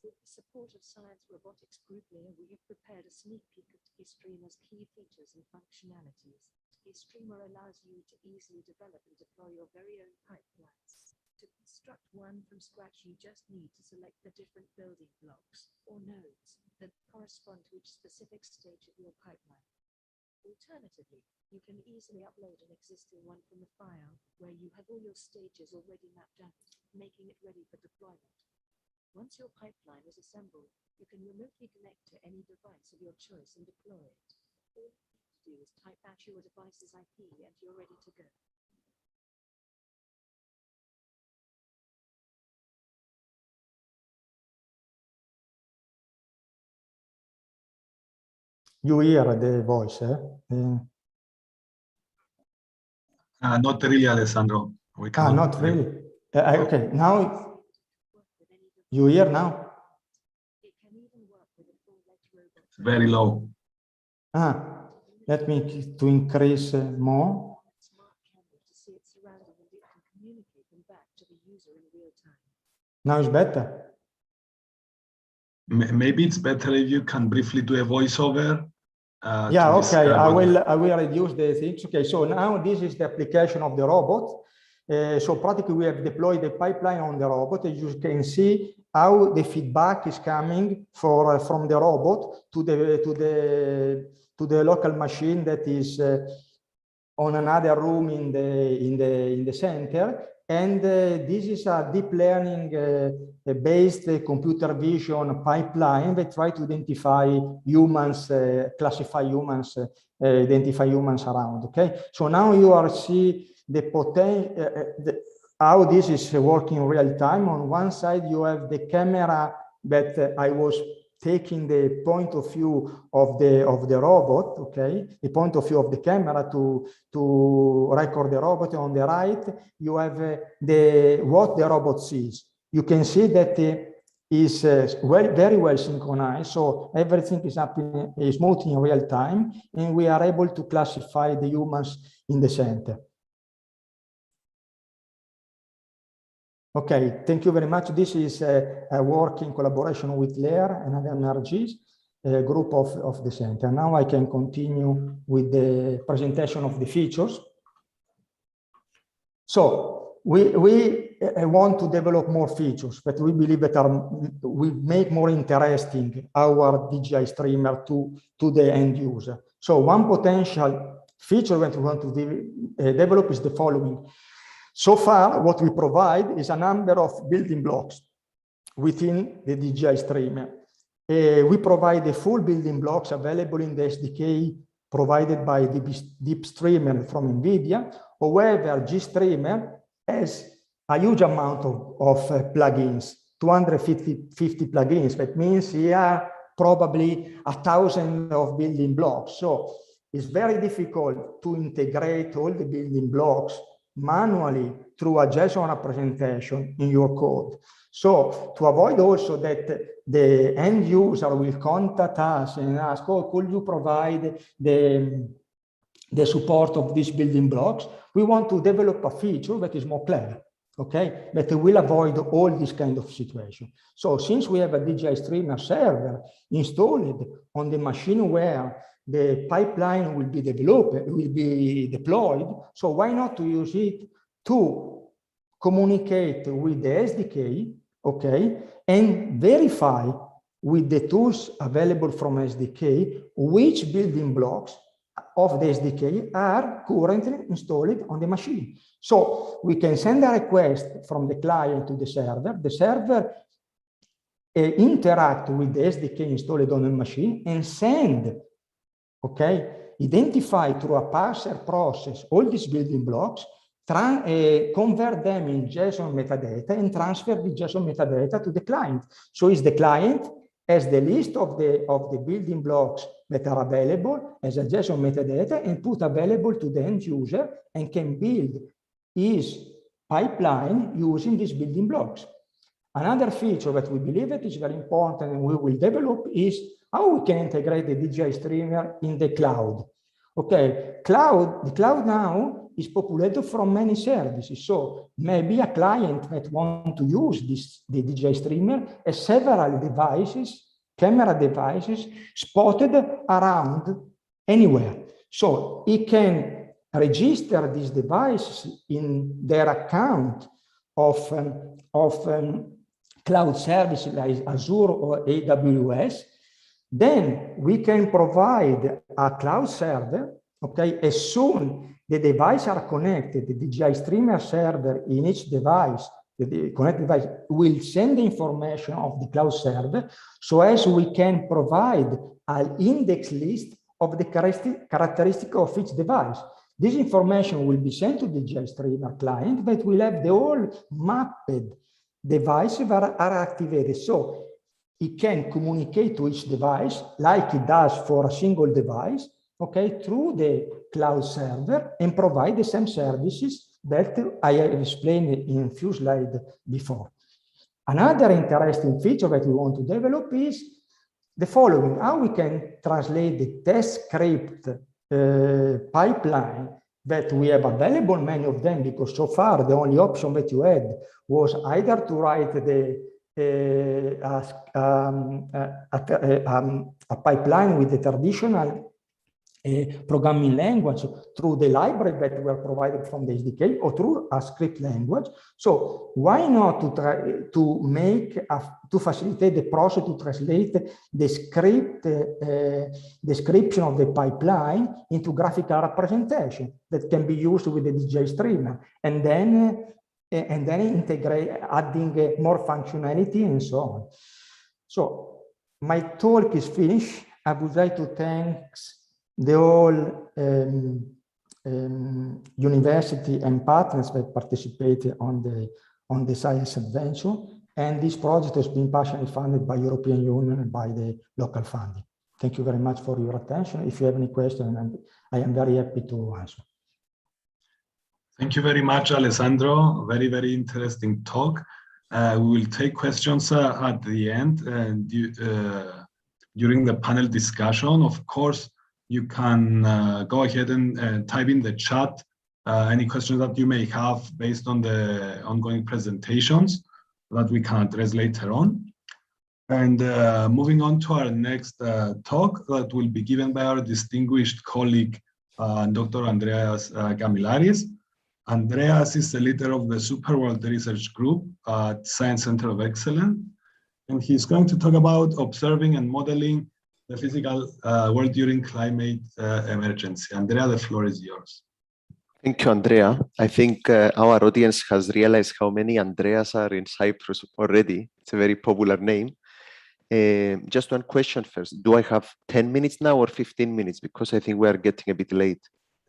With the support of Science Robotics Group here, we have prepared a sneak peek of Streamer's key features and functionalities. Streamer allows you to easily develop and deploy your very own pipelines. To construct one from scratch, you just need to select the different building blocks, or nodes, that correspond to each specific stage of your pipeline. Alternatively, you can easily upload an existing one from a file where you have all your stages already mapped out, making it ready for deployment. Once your pipeline is assembled, you can remotely connect to any device of your choice and deploy it. All you need to do is type out your device's IP and you're ready to go. You hear the voice, eh? Not really, Alessandro. We cannot Not hear. really. Okay, now you hear now? Very low. Let me to increase more. Now it's better. Maybe it's better if you can briefly do a voiceover. Yeah, okay. I will reduce the things. Okay, so now this is the application of the robot. So practically we have deployed the pipeline on the robot. As you can see how the feedback is coming from the robot to the local machine that is on another room in the center. And this is a deep learning based computer vision pipeline that try to identify humans, classify humans, identify humans around. Okay, so now you are see the potential, how this is working in real time. On one side, you have the camera that I was taking the point of view of the robot, okay, the point of view of the camera to record the robot. On the right, you have what the robot sees. You can see that is very well synchronized, so everything is happening smoothly in real time, and we are able to classify the humans in the center. Okay, thank you very much. This is a work in collaboration with LEAR and other NRGs, a group of the center. Now I can continue with the presentation of the features. So we want to develop more features that we believe that will make more interesting our DJI streamer to the end user. So one potential feature that we want to develop is the following. So far, what we provide is a number of building blocks within the DJI streamer. We provide the full building blocks available in the SDK provided by the DeepStreamer from NVIDIA. However, GStreamer has a huge amount of plugins, 250 plugins. That means here probably 1,000 of building blocks. So it's very difficult to integrate all the building blocks manually through a JSON representation in your code. So to avoid also that the end user will contact us and ask, oh, could you provide the support of these building blocks? We want to develop a feature that is more clever, okay, that will avoid all this kind of situation. So since we have a DJI streamer server installed on the machine where the pipeline will be deployed, so why not to use it to communicate with the SDK, okay, and verify with the tools available from SDK which building blocks of the SDK are currently installed on the machine. So we can send a request from the client to the server interact with the SDK installed on the machine and send, okay, identify through a parser process all these building blocks, convert them in JSON metadata and transfer the JSON metadata to the client. So is the client has the list of the building blocks that are available as a JSON metadata and put available to the end user and can build his pipeline using these building blocks. Another feature that we believe that is very important and we will develop is how we can integrate the DJI streamer in the cloud. Okay, the cloud now is populated from many services. So maybe a client that wants to use the DJI streamer has several devices, camera devices spotted around anywhere. So he can register these devices in their account of cloud services like Azure or AWS. Then we can provide a cloud server, okay, as soon the devices are connected, the DJI streamer server in each device, the connected device will send the information of the cloud server, so as we can provide an index list of the characteristic of each device. This information will be sent to the DJI streamer client that will have the whole mapped devices that are activated. So it can communicate to each device like it does for a single device, okay, through the cloud server and provide the same services that I have explained in a few slides before. Another interesting feature that we want to develop is the following: how we can translate the test script pipeline that we have available, many of them, because so far the only option that you had was either to write a pipeline with the traditional programming language through the library that were provided from the SDK or through a script language. So why not to try to make to facilitate the process to translate the script description of the pipeline into graphical representation that can be used with the DJ streamer, and then integrate, adding more functionality and so on. So my talk is finished. I would like to thank the whole university and partners that participated on the science adventure. And this project has been partially funded by European Union and by the local funding. Thank you very much for your attention. If you have any questions, I am very happy to answer. Thank you very much, Alessandro. Very, very interesting talk. We will take questions at the end during the panel discussion. Of course, you can go ahead and type in the chat any questions that you may have based on the ongoing presentations that we can address later on. And moving on to our next talk that will be given by our distinguished colleague, Dr. Andreas Gamilaris. Andreas is the leader of the Superworld Research Group at Science Center of Excellence, and he's going to talk about observing and modeling the physical world during climate emergency. Andrea, the floor is yours. Thank you, Andrea. I think our audience has realized how many Andreas are in Cyprus already. It's a very popular name. Just one question first. Do I have 10 minutes now or 15 minutes? Because I think we are getting a bit late.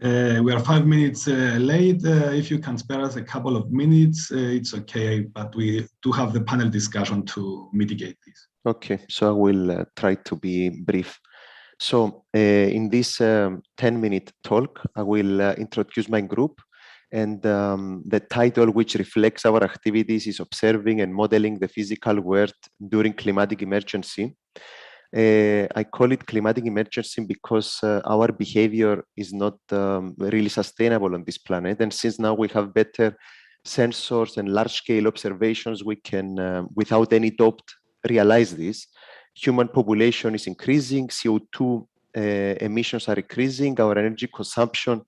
We are 5 minutes late. If you can spare us a couple of minutes, it's okay, but we do have the panel discussion to mitigate this. Okay, so I will try to be brief. So in this 10-minute talk, I will introduce my group, and the title, which reflects our activities, is Observing and Modeling the Physical World During Climatic Emergency. I call it climatic emergency because our behavior is not really sustainable on this planet. And since now we have better sensors and large-scale observations, we can, without any doubt, realize this. Human population is increasing, CO2 emissions are increasing, our energy consumption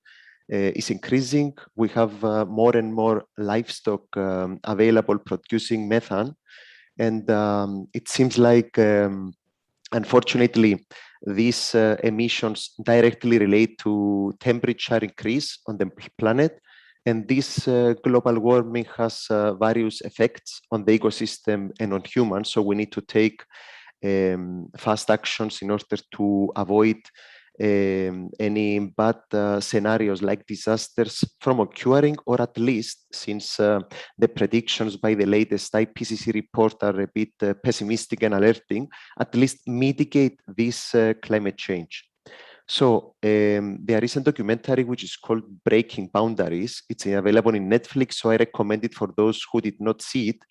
is increasing. We have more and more livestock available producing methane. And it seems like unfortunately, these emissions directly relate to temperature increase on the planet, and this global warming has various effects on the ecosystem and on humans. So we need to take fast actions in order to avoid any bad scenarios like disasters from occurring, or at least, since the predictions by the latest IPCC report are a bit pessimistic and alerting, at least mitigate this climate change. So there is a documentary which is called Breaking Boundaries. It's available in Netflix, so I recommend it for those who did not see it.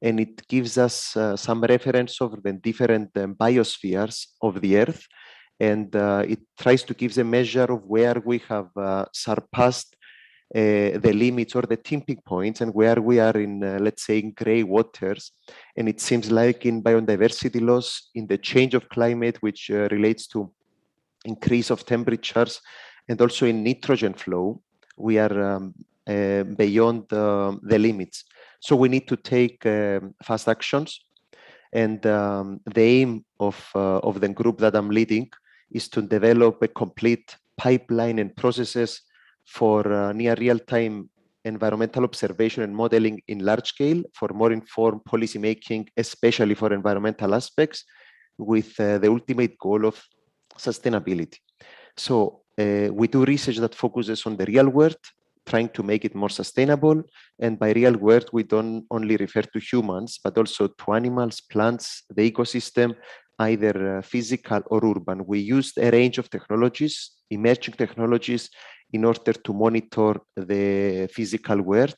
And it gives us some reference of the different biospheres of the Earth. And it tries to give a measure of where we have surpassed the limits or the tipping points, and where we are in, let's say, in gray waters. And it seems like in biodiversity loss, in the change of climate, which relates to increase of temperatures, and also in nitrogen flow, we are beyond the limits. So we need to take fast actions. And the aim of the group that I'm leading is to develop a complete pipeline and processes for near real-time environmental observation and modeling in large scale for more informed policy making, especially for environmental aspects, with the ultimate goal of sustainability. So we do research that focuses on the real world, trying to make it more sustainable. And by real world, we don't only refer to humans, but also to animals, plants, the ecosystem, either physical or urban. We used a range of technologies, emerging technologies, in order to monitor the physical world,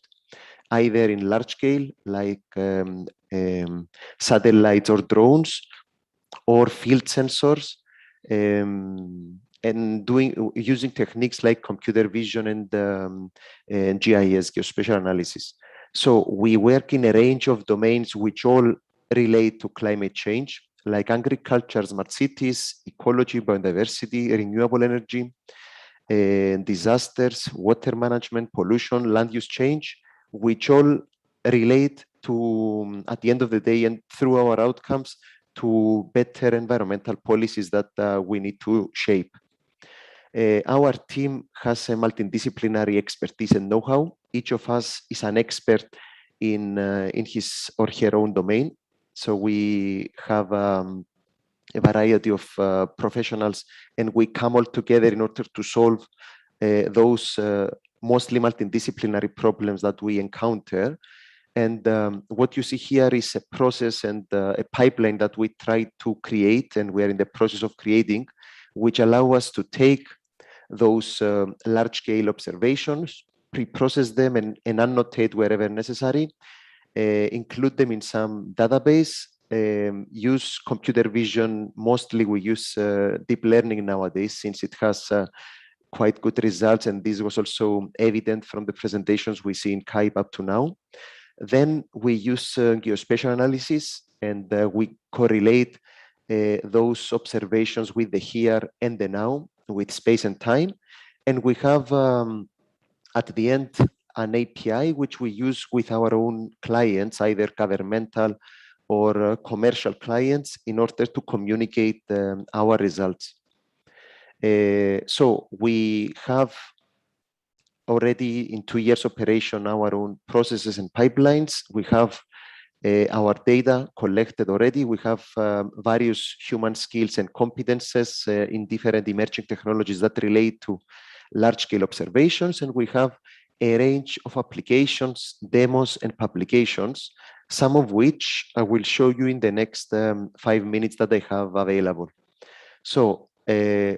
either in large scale, like satellites or drones, or field sensors, and using techniques like computer vision and GIS, geospatial analysis. So we work in a range of domains which all relate to climate change, like agriculture, smart cities, ecology, biodiversity, renewable energy, disasters, water management, pollution, land use change, which all relate to, at the end of the day and through our outcomes, to better environmental policies that we need to shape. Our team has a multidisciplinary expertise and know-how. Each of us is an expert in his or her own domain. So we have a variety of professionals, and we come all together in order to solve those mostly multidisciplinary problems that we encounter. And what you see here is a process and a pipeline that we try to create, and we're in the process of creating, which allow us to take those large-scale observations, pre-process them and annotate wherever necessary, include them in some database, use computer vision. Mostly we use deep learning nowadays, since it has quite good results, and this was also evident from the presentations we see in Caip up to now. Then we use geospatial analysis, and we correlate those observations with the here and the now, with space and time. And we have, at the end, an API which we use with our own clients, either governmental or commercial clients, in order to communicate our results. So we have already, in 2 years operation, our own processes and pipelines. We have our data collected already. We have various human skills and competences in different emerging technologies that relate to large-scale observations. And we have a range of applications, demos, and publications, some of which I will show you in the next 5 minutes that I have available. So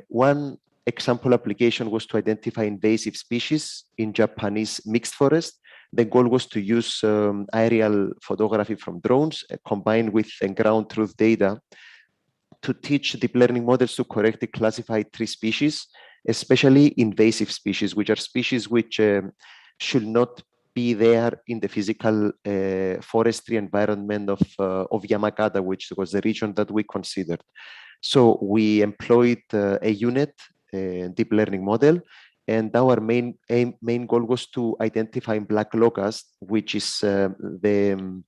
one example application was to identify invasive species in Japanese mixed forest. The goal was to use aerial photography from drones combined with ground truth data to teach deep learning models to correctly classify 3 species, especially invasive species, which are species which should not be there in the physical forestry environment of Yamagata, which was the region that we considered. So we employed a unit, deep learning model, and our main goal was to identify black locust, which is the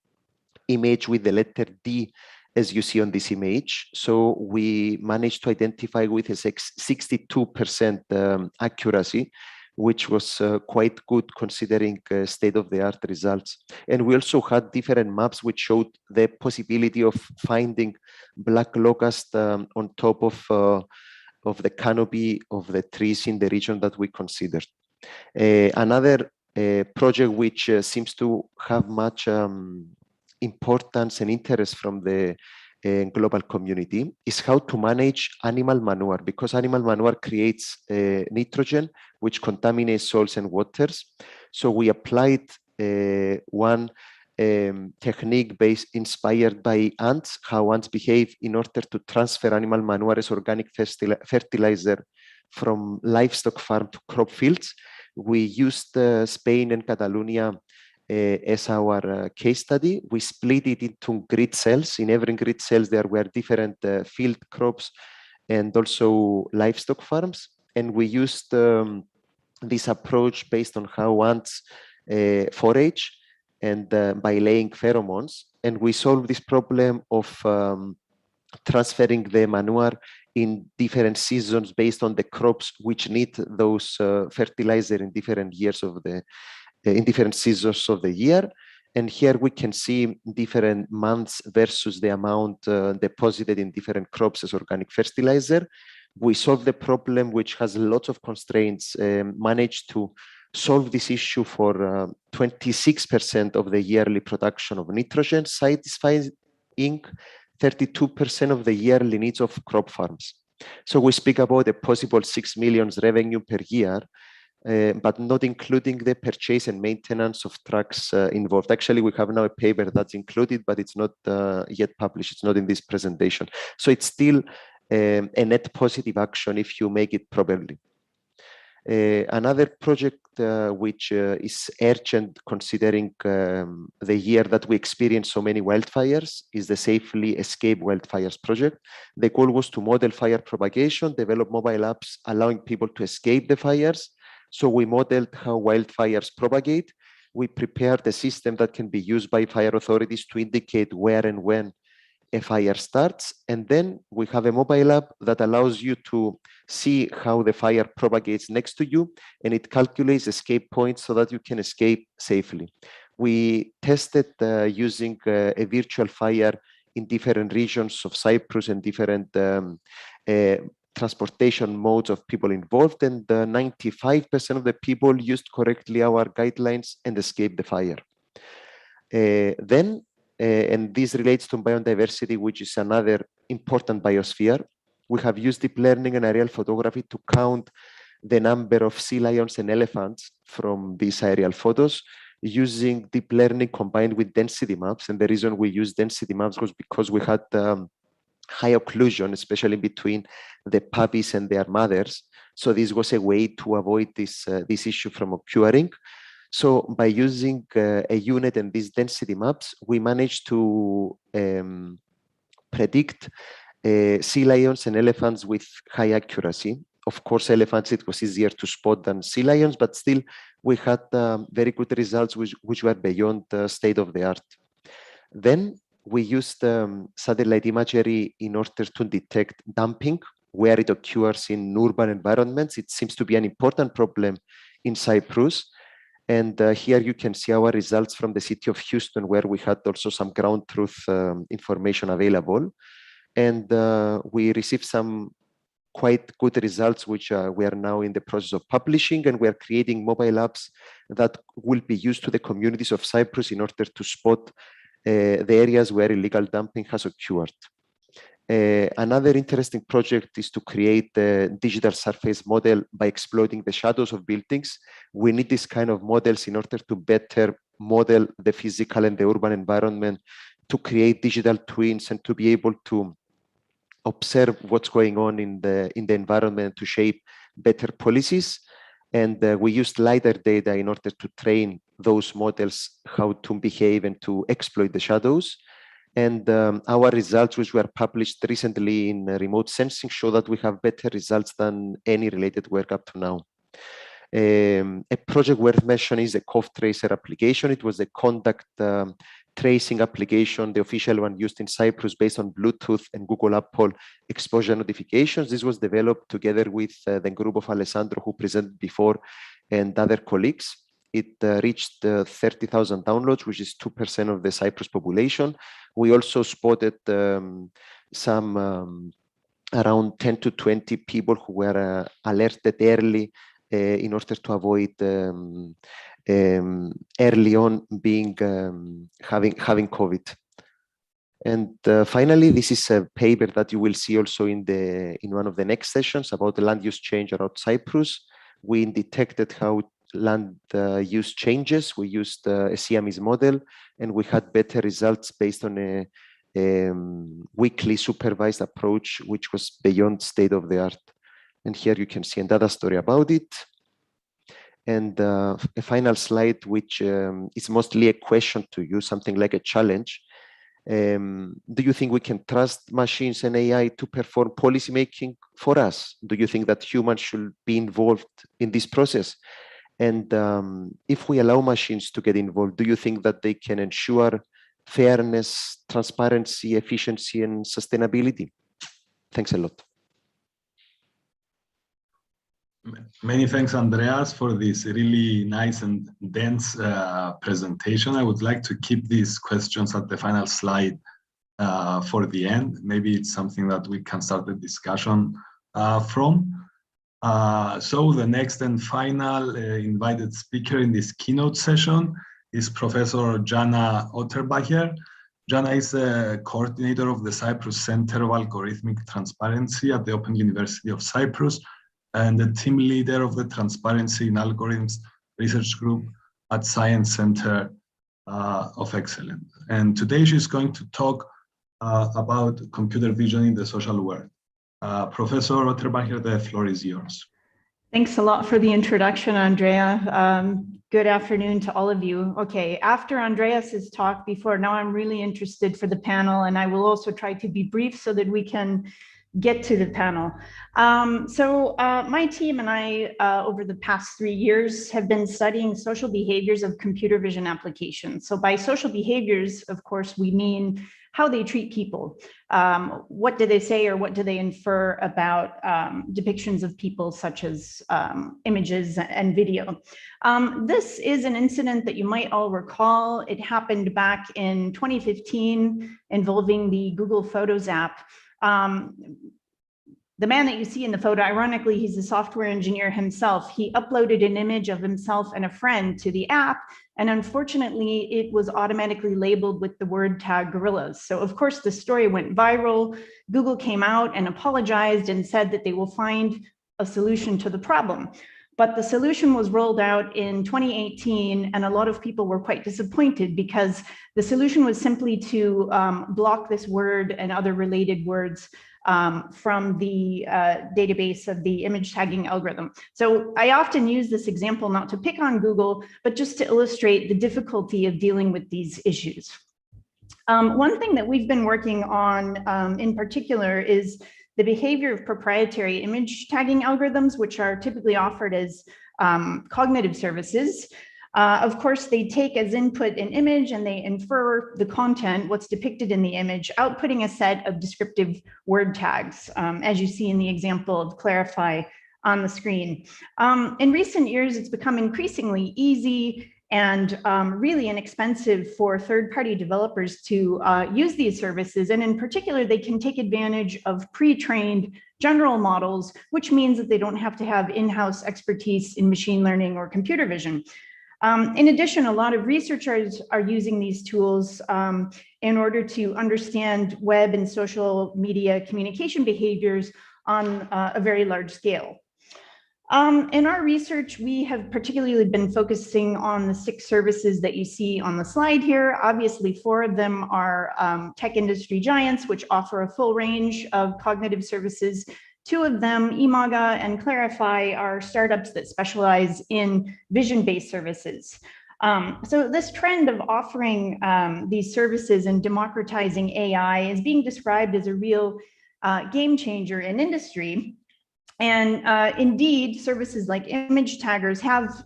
image with the letter D, as you see on this image. So we managed to identify with a 62% accuracy, which was quite good considering state-of-the-art results. And we also had different maps which showed the possibility of finding black locust on top of the canopy of the trees in the region that we considered. Another project which seems to have much importance and interest from the global community is how to manage animal manure, because animal manure creates nitrogen, which contaminates soils and waters. So we applied one technique inspired by ants, how ants behave in order to transfer animal manure as organic fertilizer from livestock farm to crop fields. We used Spain and Catalonia as our case study. We split it into grid cells. In every grid cells, there were different field crops and also livestock farms. And we used this approach based on how ants forage and by laying pheromones. And we solved this problem of transferring the manure in different seasons based on the crops which need those fertilizer in different years of the in different seasons of the year. And here we can see different months versus the amount deposited in different crops as organic fertilizer. We solved the problem, which has lots of constraints, managed to solve this issue for 26% of the yearly production of nitrogen, satisfying 32% of the yearly needs of crop farms. So we speak about a possible 6 million revenue per year, but not including the purchase and maintenance of trucks involved. Actually, we have now a paper that's included, but it's not yet published. It's not in this presentation. So it's still a net positive action if you make it properly. Another project which is urgent considering the year that we experienced so many wildfires is the Safely Escape Wildfires project. The goal was to model fire propagation, develop mobile apps allowing people to escape the fires. So we modeled how wildfires propagate. We prepared a system that can be used by fire authorities to indicate where and when a fire starts. And then we have a mobile app that allows you to see how the fire propagates next to you, and it calculates escape points so that you can escape safely. We tested using a virtual fire in different regions of Cyprus and different transportation modes of people involved, and 95% of the people used correctly our guidelines and escaped the fire. And this relates to biodiversity, which is another important biosphere. We have used deep learning and aerial photography to count the number of sea lions and elephants from these aerial photos using deep learning combined with density maps. And the reason we used density maps was because we had high occlusion, especially between the puppies and their mothers. So this was a way to avoid this issue from occurring. So by using a unit and these density maps, we managed to predict sea lions and elephants with high accuracy. Of course, elephants, it was easier to spot than sea lions, but still we had very good results which were beyond the state of the art. Then we used satellite imagery in order to detect dumping where it occurs in urban environments. It seems to be an important problem in Cyprus. And here you can see our results from the city of Houston, where we had also some ground truth information available. And we received some quite good results, which we are now in the process of publishing, and we are creating mobile apps that will be used to the communities of Cyprus in order to spot the areas where illegal dumping has occurred. Another interesting project is to create a digital surface model by exploiting the shadows of buildings. We need this kind of models in order to better model the physical and the urban environment, to create digital twins and to be able to observe what's going on in the environment to shape better policies. And we used LiDAR data in order to train those models how to behave and to exploit the shadows. And our results, which were published recently in remote sensing, show that we have better results than any related work up to now. A project worth mentioning is a COF tracer application. It was a contact tracing application, the official one used in Cyprus based on Bluetooth and Google Apple exposure notifications. This was developed together with the group of Alessandro who presented before and other colleagues. It reached 30,000 downloads, which is 2% of the Cyprus population. We also spotted some around 10 to 20 people who were alerted early in order to avoid early on being having COVID. And finally, this is a paper that you will see also in one of the next sessions about the land use change around Cyprus. We detected how land use changes. We used a Siamese model, and we had better results based on a weekly supervised approach, which was beyond state of the art. And here you can see another story about it. And a final slide, which is mostly a question to you, something like a challenge. Do you think we can trust machines and AI to perform policymaking for us? Do you think that humans should be involved in this process? And if we allow machines to get involved, do you think that they can ensure fairness, transparency, efficiency, and sustainability? Thanks a lot. Many thanks, Andreas, for this really nice and dense presentation. I would like to keep these questions at the final slide for the end. Maybe it's something that we can start the discussion from. So the next and final invited speaker in this keynote session is Professor Janna Otterbacher. Janna is a coordinator of the Cyprus Center of Algorithmic Transparency at the Open University of Cyprus and the team leader of the Transparency in Algorithms Research Group at Science Center of Excellence. And today she's going to talk about computer vision in the social world. Professor Otterbacher, the floor is yours. Thanks a lot for the introduction, Andrea. Good afternoon to all of you. Okay, after Andreas's talk before, now I'm really interested for the panel, and I will also try to be brief so that we can get to the panel. My team and I, over the past 3 years, have been studying social behaviors of computer vision applications. So by social behaviors, of course, we mean how they treat people. What do they say or what do they infer about depictions of people, such as images and video? This is an incident that you might all recall. It happened back in 2015 involving the Google Photos app. The man that you see in the photo, ironically, he's a software engineer himself. He uploaded an image of himself and a friend to the app, and unfortunately, it was automatically labeled with the word tag gorillas. So of course, the story went viral. Google came out and apologized and said that they will find a solution to the problem. But the solution was rolled out in 2018, and a lot of people were quite disappointed because the solution was simply to block this word and other related words from the database of the image tagging algorithm. So I often use this example not to pick on Google, but just to illustrate the difficulty of dealing with these issues. One thing that we've been working on in particular is the behavior of proprietary image tagging algorithms, which are typically offered as cognitive services. Of course, they take as input an image and they infer the content, what's depicted in the image, outputting a set of descriptive word tags, as you see in the example of clarify on the screen. In recent years, it's become increasingly easy and really inexpensive for third-party developers to use these services. And in particular, they can take advantage of pre-trained general models, which means that they don't have to have in-house expertise in machine learning or computer vision. In addition, a lot of researchers are using these tools in order to understand web and social media communication behaviors on a very large scale. In our research, we have particularly been focusing on the 6 services that you see on the slide here. Obviously, 4 of them are tech industry giants, which offer a full range of cognitive services. 2 of them, Imaga and Clarify, are startups that specialize in vision-based services. So this trend of offering these services and democratizing AI is being described as a real game changer in industry. And indeed, services like image taggers have,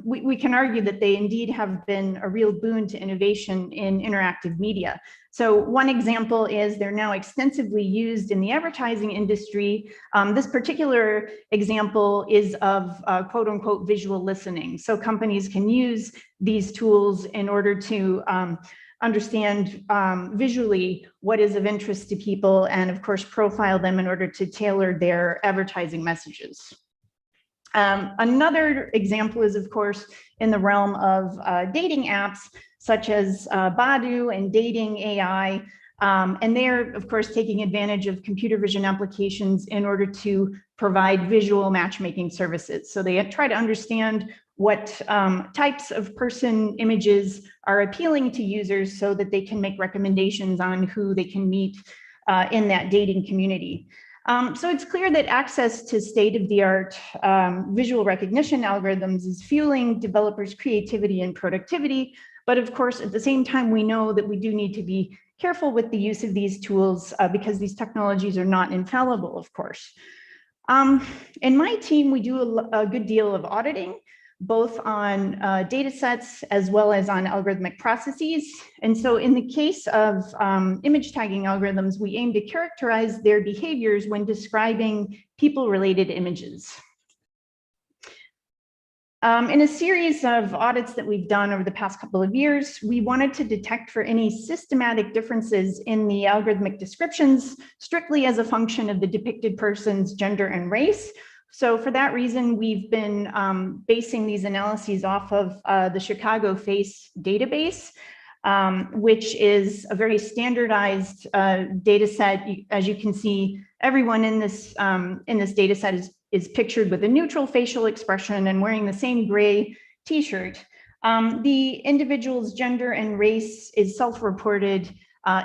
we can argue that they indeed have been a real boon to innovation in interactive media. So one example is they're now extensively used in the advertising industry. This particular example is of quote unquote visual listening. So companies can use these tools in order to understand visually what is of interest to people and of course profile them in order to tailor their advertising messages. Another example is of course in the realm of dating apps such as Badu and Dating AI. And they're, of course, taking advantage of computer vision applications in order to provide visual matchmaking services. So they try to understand what types of person images are appealing to users so that they can make recommendations on who they can meet in that dating community. So it's clear that access to state-of-the-art visual recognition algorithms is fueling developers' creativity and productivity. But of course, at the same time, we know that we do need to be careful with the use of these tools because these technologies are not infallible, of course. In my team, we do a good deal of auditing, both on data sets as well as on algorithmic processes. And so in the case of image tagging algorithms, we aim to characterize their behaviors when describing people-related images. In a series of audits that we've done over the past couple of years, we wanted to detect for any systematic differences in the algorithmic descriptions strictly as a function of the depicted person's gender and race. So for that reason, we've been basing these analyses off of the Chicago Face database, which is a very standardized data set. As you can see, everyone in this data set is pictured with a neutral facial expression and wearing the same gray t-shirt. The individual's gender and race is self-reported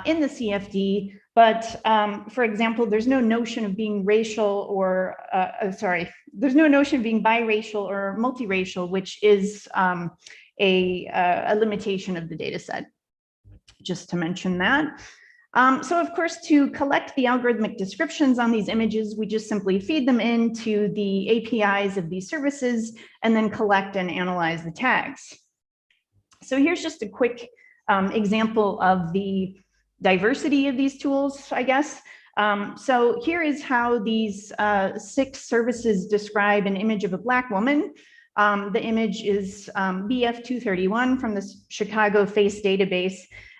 in the CFD, but for example, there's no notion of being racial or, there's no notion of being biracial or multiracial, which is a limitation of the data set, just to mention that. So of course, to collect the algorithmic descriptions on these images, we just simply feed them into the APIs of these services and then collect and analyze the tags. So here's just a quick example of the diversity of these tools, I guess. So here is how these 6 services describe an image of a Black woman. The image is BF231 from the Chicago Face database.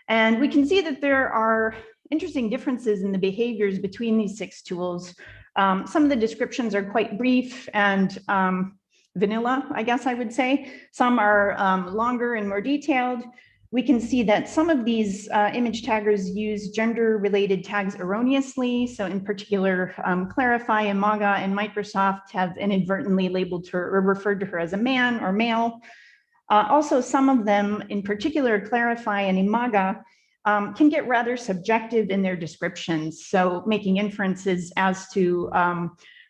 And we can see that there are interesting differences in the behaviors between these 6 tools. Some of the descriptions are quite brief and vanilla, I guess I would say. Some are longer and more detailed. We can see that some of these image taggers use gender-related tags erroneously. So in particular, Clarify, Imaga, and Microsoft have inadvertently labeled her or referred to her as a man or male. Also, some of them, in particular, Clarify and Imaga, can get rather subjective in their descriptions. So making inferences as to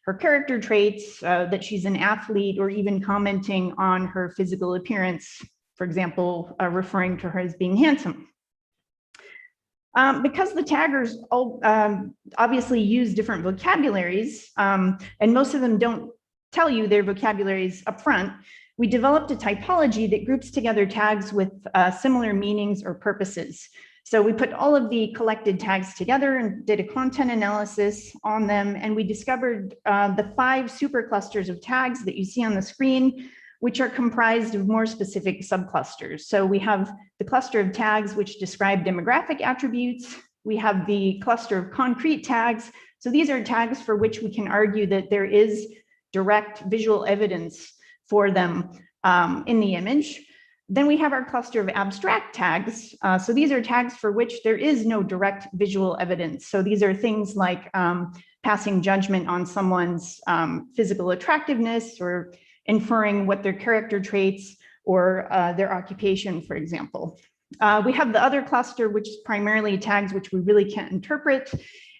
her character traits, that she's an athlete, or even commenting on her physical appearance, for example, referring to her as being handsome. Because the taggers all, obviously use different vocabularies, and most of them don't tell you their vocabularies up front, we developed a typology that groups together tags with similar meanings or purposes. So we put all of the collected tags together and did a content analysis on them, and we discovered the 5 superclusters of tags that you see on the screen, which are comprised of more specific subclusters. So we have the cluster of tags which describe demographic attributes. We have the cluster of concrete tags. So these are tags for which we can argue that there is direct visual evidence for them in the image. Then we have our cluster of abstract tags. So these are tags for which there is no direct visual evidence. So these are things like passing judgment on someone's physical attractiveness, or inferring what their character traits or their occupation, for example. We have the other cluster, which is primarily tags which we really can't interpret.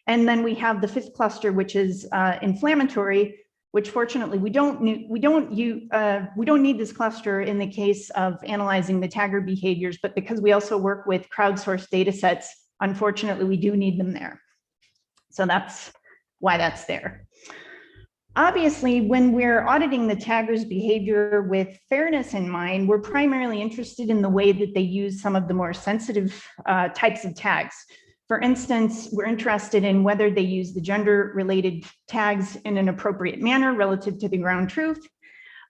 And then we have the 5th cluster, which is inflammatory, which fortunately we don't need this cluster in the case of analyzing the tagger behaviors, but because we also work with crowdsourced data sets, unfortunately we do need them there. So that's why that's there. Obviously, when we're auditing the taggers' behavior with fairness in mind, we're primarily interested in the way that they use some of the more sensitive types of tags. For instance, we're interested in whether they use the gender-related tags in an appropriate manner relative to the ground truth.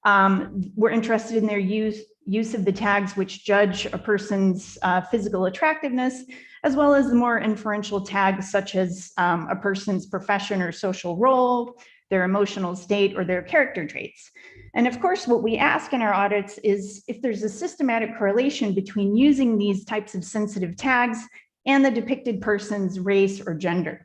We're interested in their use of the tags which judge a person's physical attractiveness, as well as the more inferential tags such as a person's profession or social role, their emotional state, or their character traits. And of course, what we ask in our audits is if there's a systematic correlation between using these types of sensitive tags and the depicted person's race or gender.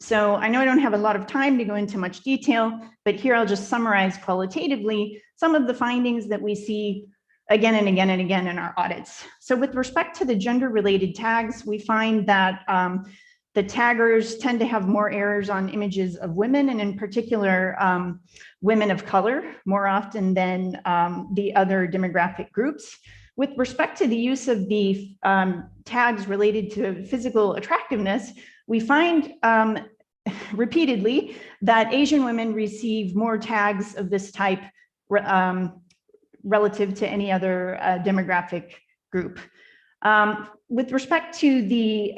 So I know I don't have a lot of time to go into much detail, but here I'll just summarize qualitatively some of the findings that we see again and again and again in our audits. So with respect to the gender-related tags, we find that the taggers tend to have more errors on images of women, and in particular, women of color, more often than the other demographic groups. With respect to the use of the tags related to physical attractiveness, we find repeatedly that Asian women receive more tags of this type relative to any other demographic group. With respect to the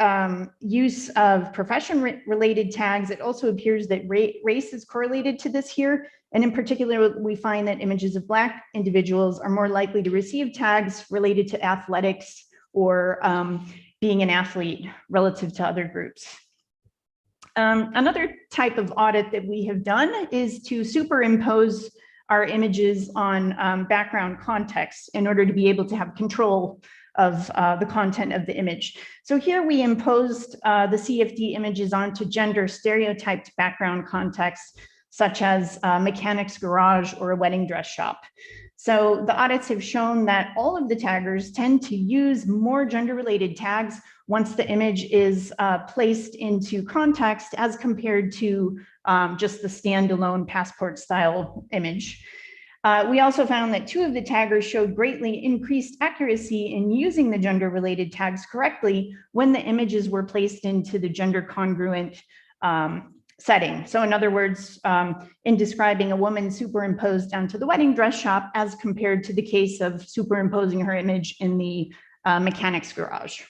use of profession-related tags, it also appears that race is correlated to this here. And in particular, we find that images of Black individuals are more likely to receive tags related to athletics or being an athlete relative to other groups. Another type of audit that we have done is to superimpose our images on background context in order to be able to have control of the content of the image. So here we imposed the CFD images onto gender stereotyped background contexts, such as a mechanic's garage or a wedding dress shop. So the audits have shown that all of the taggers tend to use more gender-related tags once the image is placed into context as compared to just the standalone passport style image. We also found that 2 of the taggers showed greatly increased accuracy in using the gender-related tags correctly when the images were placed into the gender congruent setting. So in other words, in describing a woman superimposed onto the wedding dress shop as compared to the case of superimposing her image in the mechanic's garage.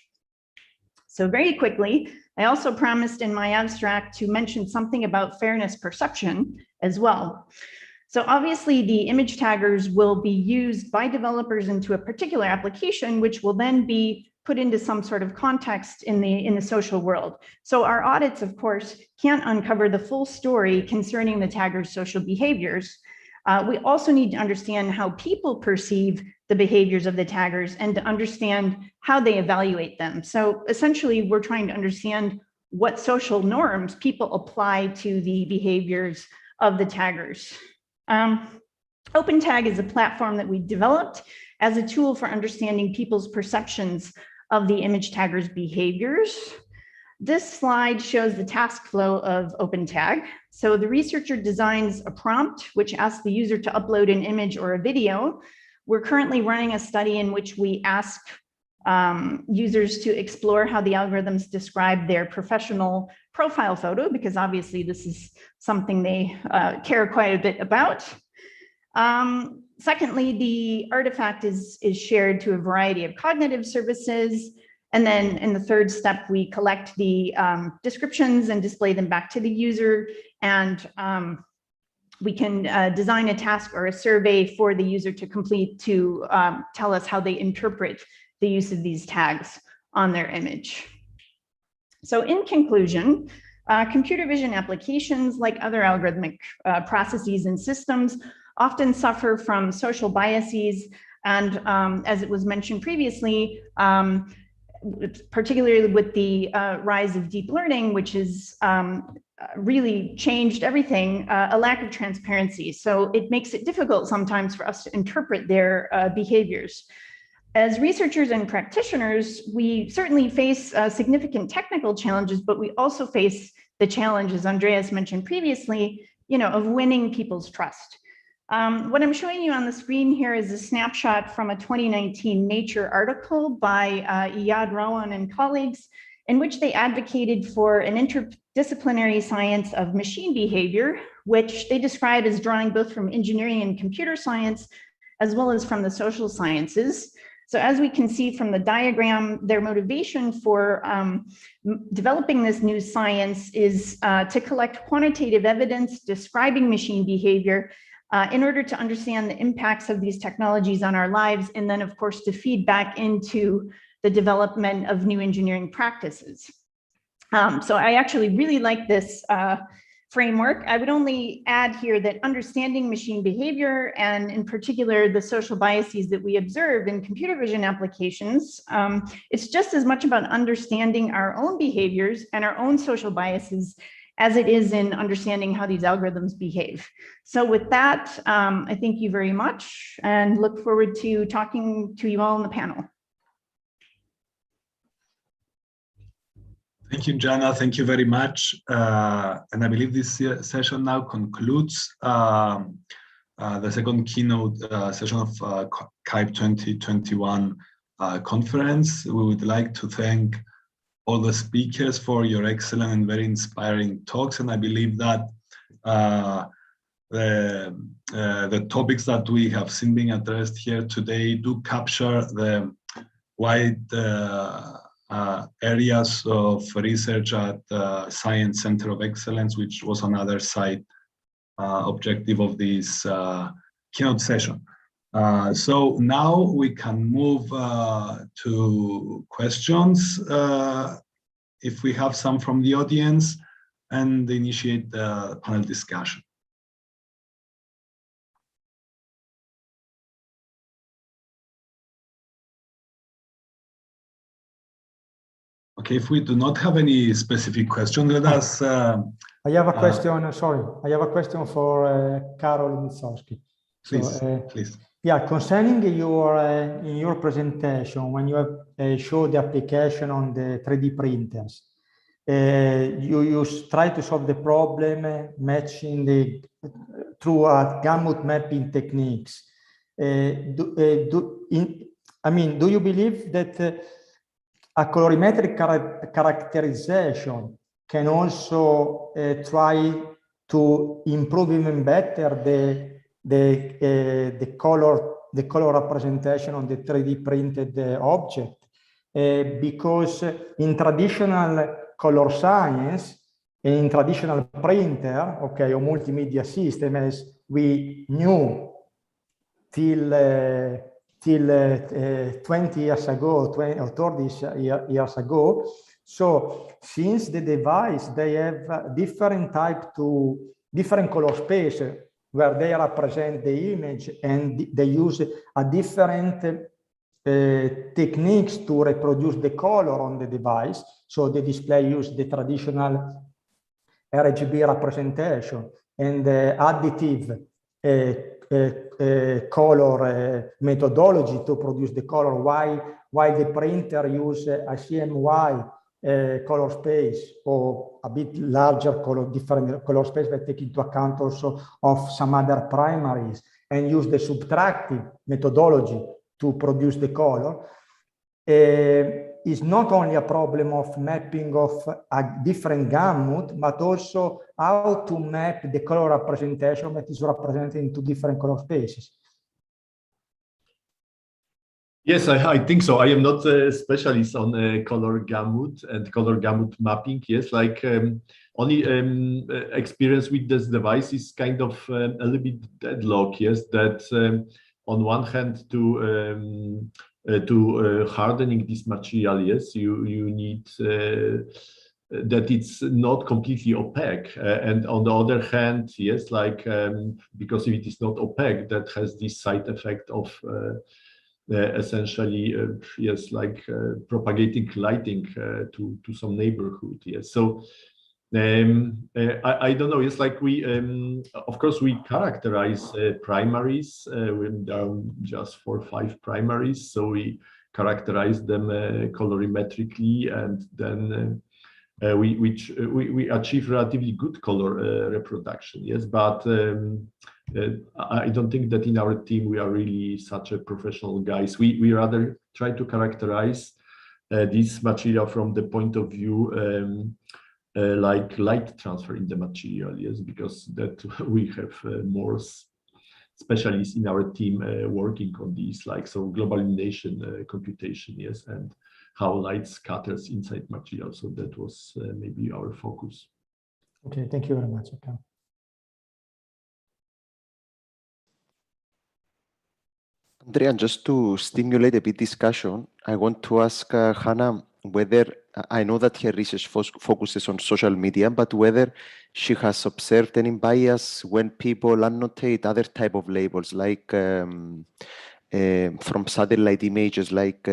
So very quickly, I also promised in my abstract to mention something about fairness perception as well. So obviously the image taggers will be used by developers into a particular application, which will then be put into some sort of context in the social world. So our audits, of course, can't uncover the full story concerning the taggers' social behaviors. We also need to understand how people perceive the behaviors of the taggers and to understand how they evaluate them. So essentially, we're trying to understand what social norms people apply to the behaviors of the taggers. OpenTag is a platform that we developed as a tool for understanding people's perceptions of the image taggers' behaviors. This slide shows the task flow of OpenTag. So the researcher designs a prompt which asks the user to upload an image or a video. We're currently running a study in which we ask users to explore how the algorithms describe their professional profile photo, because obviously this is something they care quite a bit about. Secondly, the artifact is shared to a variety of cognitive services. And then in the third step, we collect the descriptions and display them back to the user. And we can design a task or a survey for the user to complete to tell us how they interpret the use of these tags on their image. So in conclusion, computer vision applications, like other algorithmic processes and systems, often suffer from social biases. And as it was mentioned previously, particularly with the rise of deep learning, which has really changed everything, a lack of transparency. So it makes it difficult sometimes for us to interpret their behaviors. As researchers and practitioners, we certainly face significant technical challenges, but we also face the challenge, as Andreas mentioned previously, of winning people's trust. What I'm showing you on the screen here is a snapshot from a 2019 Nature article by Iyad Rawan and colleagues, in which they advocated for an interdisciplinary science of machine behavior, which they describe as drawing both from engineering and computer science, as well as from the social sciences. So as we can see from the diagram, their motivation for developing this new science is to collect quantitative evidence describing machine behavior in order to understand the impacts of these technologies on our lives, and then of course to feed back into the development of new engineering practices. So I actually really like this framework. I would only add here that understanding machine behavior, and in particular the social biases that we observe in computer vision applications, it's just as much about understanding our own behaviors and our own social biases as it is in understanding how these algorithms behave. So with that, I thank you very much and look forward to talking to you all in the panel. Thank you, Janna. Thank you very much. And I believe this session now concludes the second keynote session of Caip 2021 conference. We would like to thank all the speakers for your excellent and very inspiring talks. And I believe that the topics that we have seen being addressed here today do capture the wide areas of research at the Science Center of Excellence, which was another side objective of this keynote session. So now we can move to questions, if we have some from the audience. and initiate the panel discussion. Okay, if we do not have any specific question, let us. I have a question. Sorry, I have a question for Karol Muslovsky. Please, So, please. Yeah, concerning your in your presentation, when you have showed the application on the 3D printers, you try to solve the problem matching the through gamut mapping techniques. Do you believe that a colorimetric characterization can also try to improve even better the color representation on the 3D printed object? Because in traditional color science and in traditional printer, okay, or multimedia system, as we knew till 20 years ago, 20 or 30 years ago. So since the device, they have different different color space where they represent the image, and they use a different techniques to reproduce the color on the device. So the display use the traditional RGB representation and additive color methodology to produce the color, while the printer use a CMY color space, or a bit larger different color space that take into account also of some other primaries, and use the subtractive methodology to produce the color. Is not only a problem of mapping of a different gamut, but also how to map the color representation that is represented into different color spaces. Yes, I think so. I am not a specialist on color gamut and color gamut mapping. Yes, like only experience with this device is kind of a little bit deadlock. Yes, that on one hand to hardening this material, yes, you need that it's not completely opaque, and on the other hand, yes, like because if it is not opaque, that has this side effect of essentially yes, like propagating lighting to some neighborhood. Yes, so I don't know. It's like we of course we characterize primaries when there are just 4 or 5 primaries, so we characterize them colorimetrically, and then we achieve relatively good color reproduction. Yes, but I don't think that in our team we are really such a professional guys. We rather try to characterize this material from the point of view like light transfer in the material. Yes, because that we have more specialists in our team working on these, like so global illumination computation. Yes, and how light scatters inside material. So that was maybe our focus. Okay, thank you very much. Okay. Andrea, just to stimulate a bit discussion, I want to ask Janna whether, I know that her research focuses on social media, but whether she has observed any bias when people annotate other type of labels, like from satellite images, like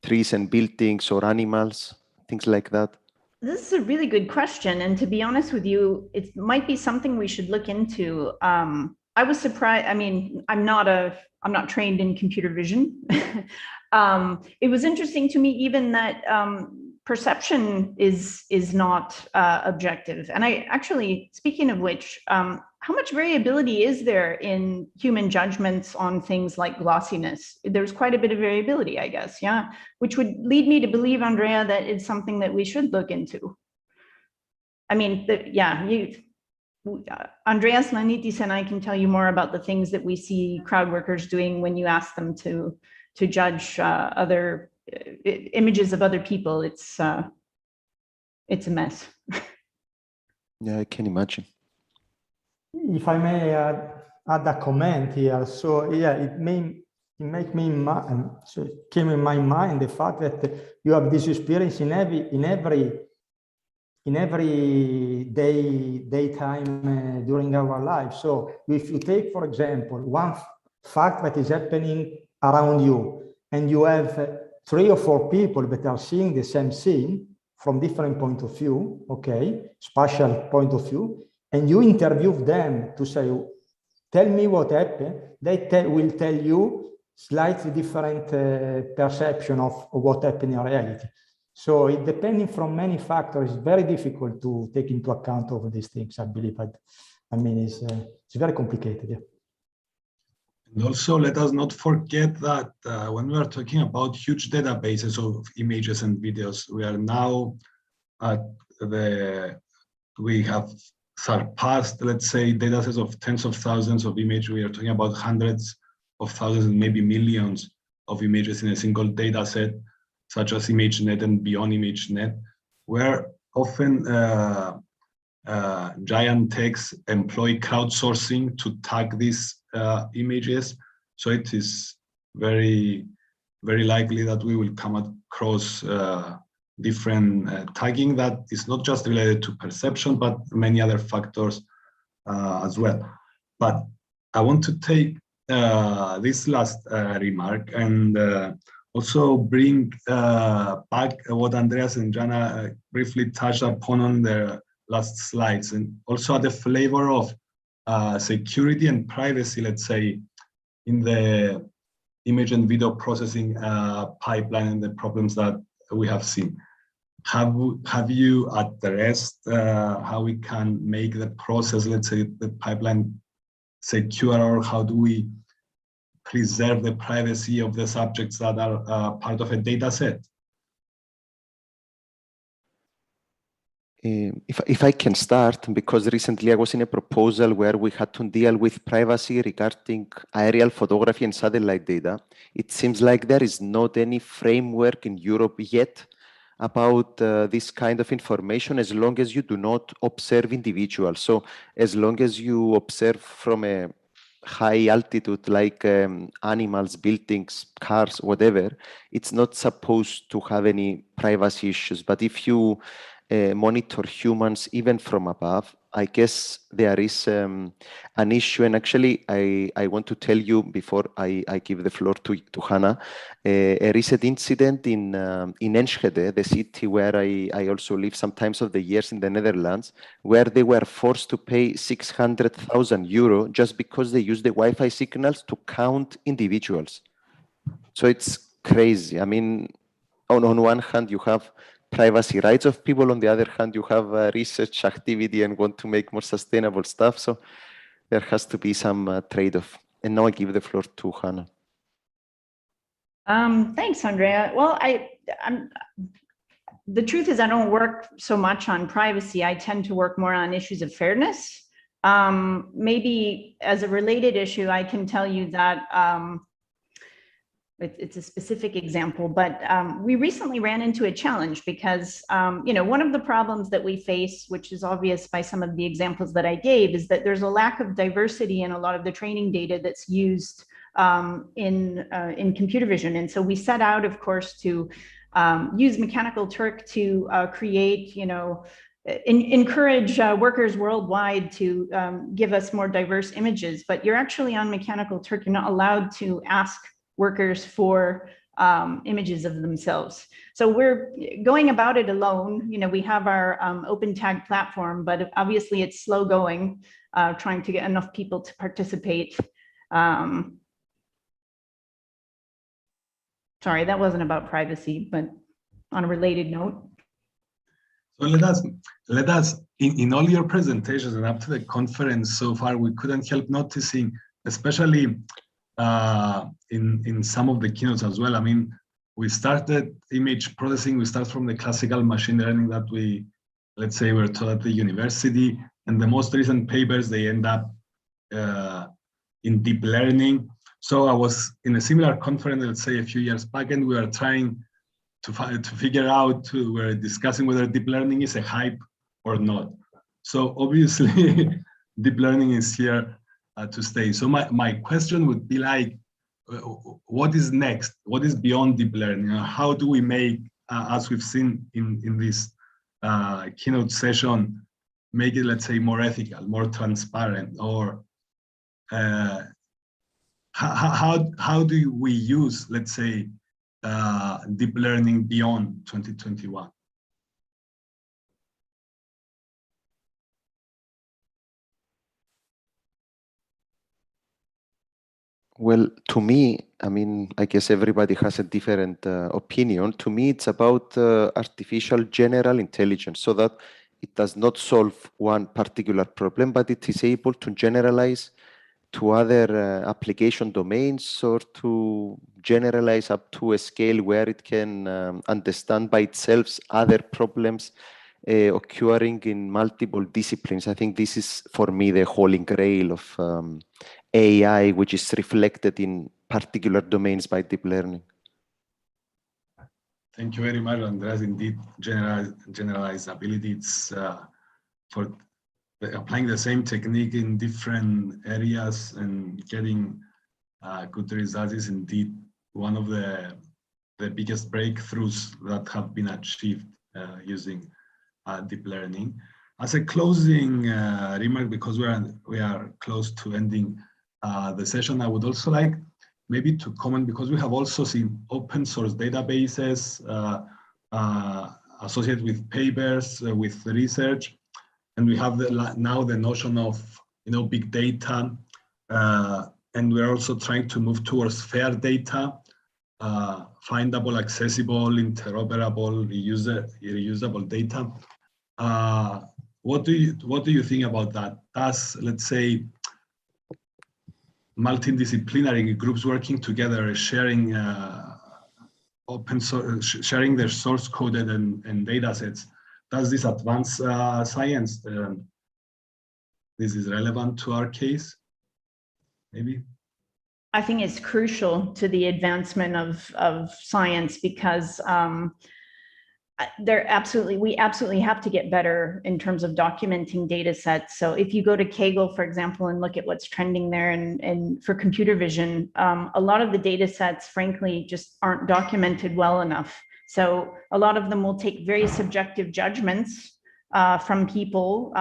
trees and buildings or animals, things like that. This is a really good question, and to be honest with you, it might be something we should look into. I was surprised. I mean, I'm not trained in computer vision. It was interesting to me even that perception is not objective. And I actually, speaking of which, how much variability is there in human judgments on things like glossiness? There's quite a bit of variability, I guess, yeah, which would lead me to believe, Andrea, that it's something that we should look into. I mean, Andreas Lanitis and I can tell you more about the things that we see crowd workers doing when you ask them to judge other images of other people. It's a mess. Yeah, I can imagine. If I may add a comment here, so yeah, it came in my mind the fact that you have this experience in every in every daytime during our life. So if you take, for example, one fact that is happening around you, and you have 3 or 4 people that are seeing the same scene from different point of view, okay, spatial point of view, and you interview them to say, tell me what happened, they will tell you slightly different perception of what happened in reality. So it depending from many factors, it's very difficult to take into account of these things, I believe. But I mean, it's very complicated. Yeah. And also, let us not forget that when we are talking about huge databases of images and videos, we are now at we have surpassed, let's say, datasets of tens of thousands of images. We are talking about hundreds of thousands, maybe millions of images in a single dataset, such as ImageNet and beyond ImageNet, where often giant techs employ crowdsourcing to tag these images. So it is very, very likely that we will come across different tagging that is not just related to perception, but many other factors as well. But I want to take this last remark and also bring back what Andreas and Janna briefly touched upon on their last slides, and also the flavor of security and privacy, let's say, in the image and video processing pipeline and the problems that we have seen. Have you addressed how we can make the process, let's say, the pipeline secure, or how do we preserve the privacy of the subjects that are part of a data set? If I can start, because recently I was in a proposal where we had to deal with privacy regarding aerial photography and satellite data. It seems like there is not any framework in Europe yet about this kind of information, as long as you do not observe individuals. So as long as you observe from a high altitude, like animals, buildings, cars, whatever, it's not supposed to have any privacy issues. But if you monitor humans even from above, I guess there is an issue. And actually, I want to tell you before I give the floor to Janna, a recent incident in Enschede, the city where I also live sometimes of the years in the Netherlands, where they were forced to pay 600,000 euro just because they use the Wi-Fi signals to count individuals. So it's crazy. I mean, on one hand, you have privacy rights of people. On the other hand, you have research activity and want to make more sustainable stuff. So there has to be some trade-off. And now I give the floor to Janna. Thanks, Andrea. Well, the truth is I don't work so much on privacy. I tend to work more on issues of fairness. Maybe as a related issue, I can tell you that it's a specific example, but we recently ran into a challenge because, one of the problems that we face, which is obvious by some of the examples that I gave, is that there's a lack of diversity in a lot of the training data that's used in computer vision. And so we set out, of course, to use Mechanical Turk to create, encourage workers worldwide to give us more diverse images. But you're actually on Mechanical Turk, you're not allowed to ask workers for images of themselves. So we're going about it alone. We have our OpenTag platform, but obviously it's slow going, trying to get enough people to participate. Sorry, that wasn't about privacy, but on a related note. So let us in all your presentations and up to the conference so far, we couldn't help noticing, especially in some of the keynotes as well. I mean, we started image processing, we start from the classical machine learning that let's say we're taught at the university, and the most recent papers, they end up in deep learning. So I was in a similar conference, let's say a few years back, and we were trying to figure out, we're discussing whether deep learning is a hype or not. So obviously deep learning is here to stay. So my question would be like, what is next? What is beyond deep learning? How do we make, as we've seen in this keynote session make it, let's say, more ethical, more transparent, or how do we use, let's say, deep learning beyond 2021? Well, to me, I mean, I guess everybody has a different opinion. To me, it's about artificial general intelligence, so that it does not solve one particular problem, but it is able to generalize to other application domains, or to generalize up to a scale where it can understand by itself other problems occurring in multiple disciplines. I think this is, for me, the holy grail of AI, which is reflected in particular domains by deep learning. Thank you very much, Andreas. Indeed, generalizability, it's for applying the same technique in different areas and getting good results is indeed one of the biggest breakthroughs that have been achieved using deep learning. As a closing remark, because we are close to ending the session, I would also like maybe to comment, because we have also seen open source databases associated with papers, with research, and we have now the notion of big data, and we're also trying to move towards fair data, findable, accessible, interoperable, reusable data. What do you think about that? Does, let's say, multidisciplinary groups working together, sharing open source, sharing their source coded and data sets, does this advance science? This is relevant to our case, maybe? I think it's crucial to the advancement of science, because we absolutely have to get better in terms of documenting data sets. So if you go to Kaggle, for example, and look at what's trending there, and for computer vision, a lot of the data sets, frankly, just aren't documented well enough. So a lot of them will take very subjective judgments from people,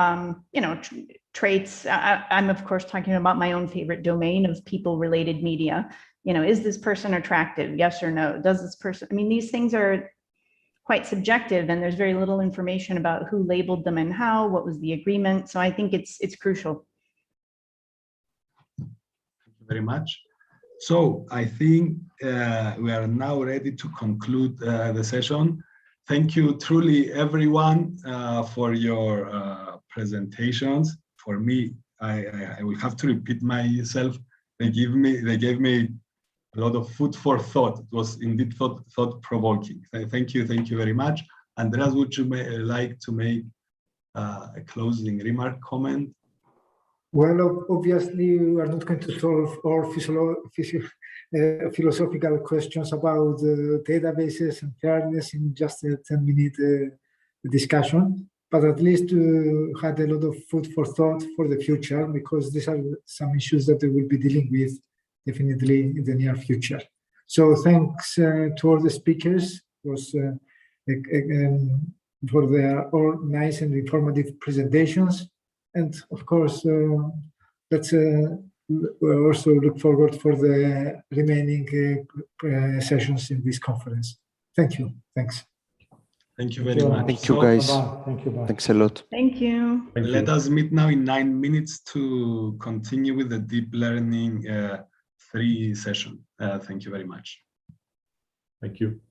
traits. I'm of course talking about my own favorite domain of people-related media. Is this person attractive? Yes or no? Does this person, these things are quite subjective, and there's very little information about who labeled them and how, what was the agreement. So I think it's crucial. Thank you very much. So I think we are now ready to conclude the session. Thank you truly everyone for your presentations. For me, I will have to repeat myself. They gave me a lot of food for thought. It was indeed thought-provoking. Thank you very much. Andreas, would you like to make a closing remark, comment? Well, obviously, we are not going to solve all philosophical questions about databases and fairness in just a 10-minute discussion, but at least had a lot of food for thought for the future, because these are some issues that we will be dealing with definitely in the near future. So thanks to all the speakers for their all nice and informative presentations. And of course, let's also look forward for the remaining sessions in this conference. Thank you. Thanks. Thank you very much. Thank you, guys. Thank you. Bye. Thanks a lot. Thank you. Let us meet now in 9 minutes to continue with the deep learning 3 session. Thank you very much. Thank you.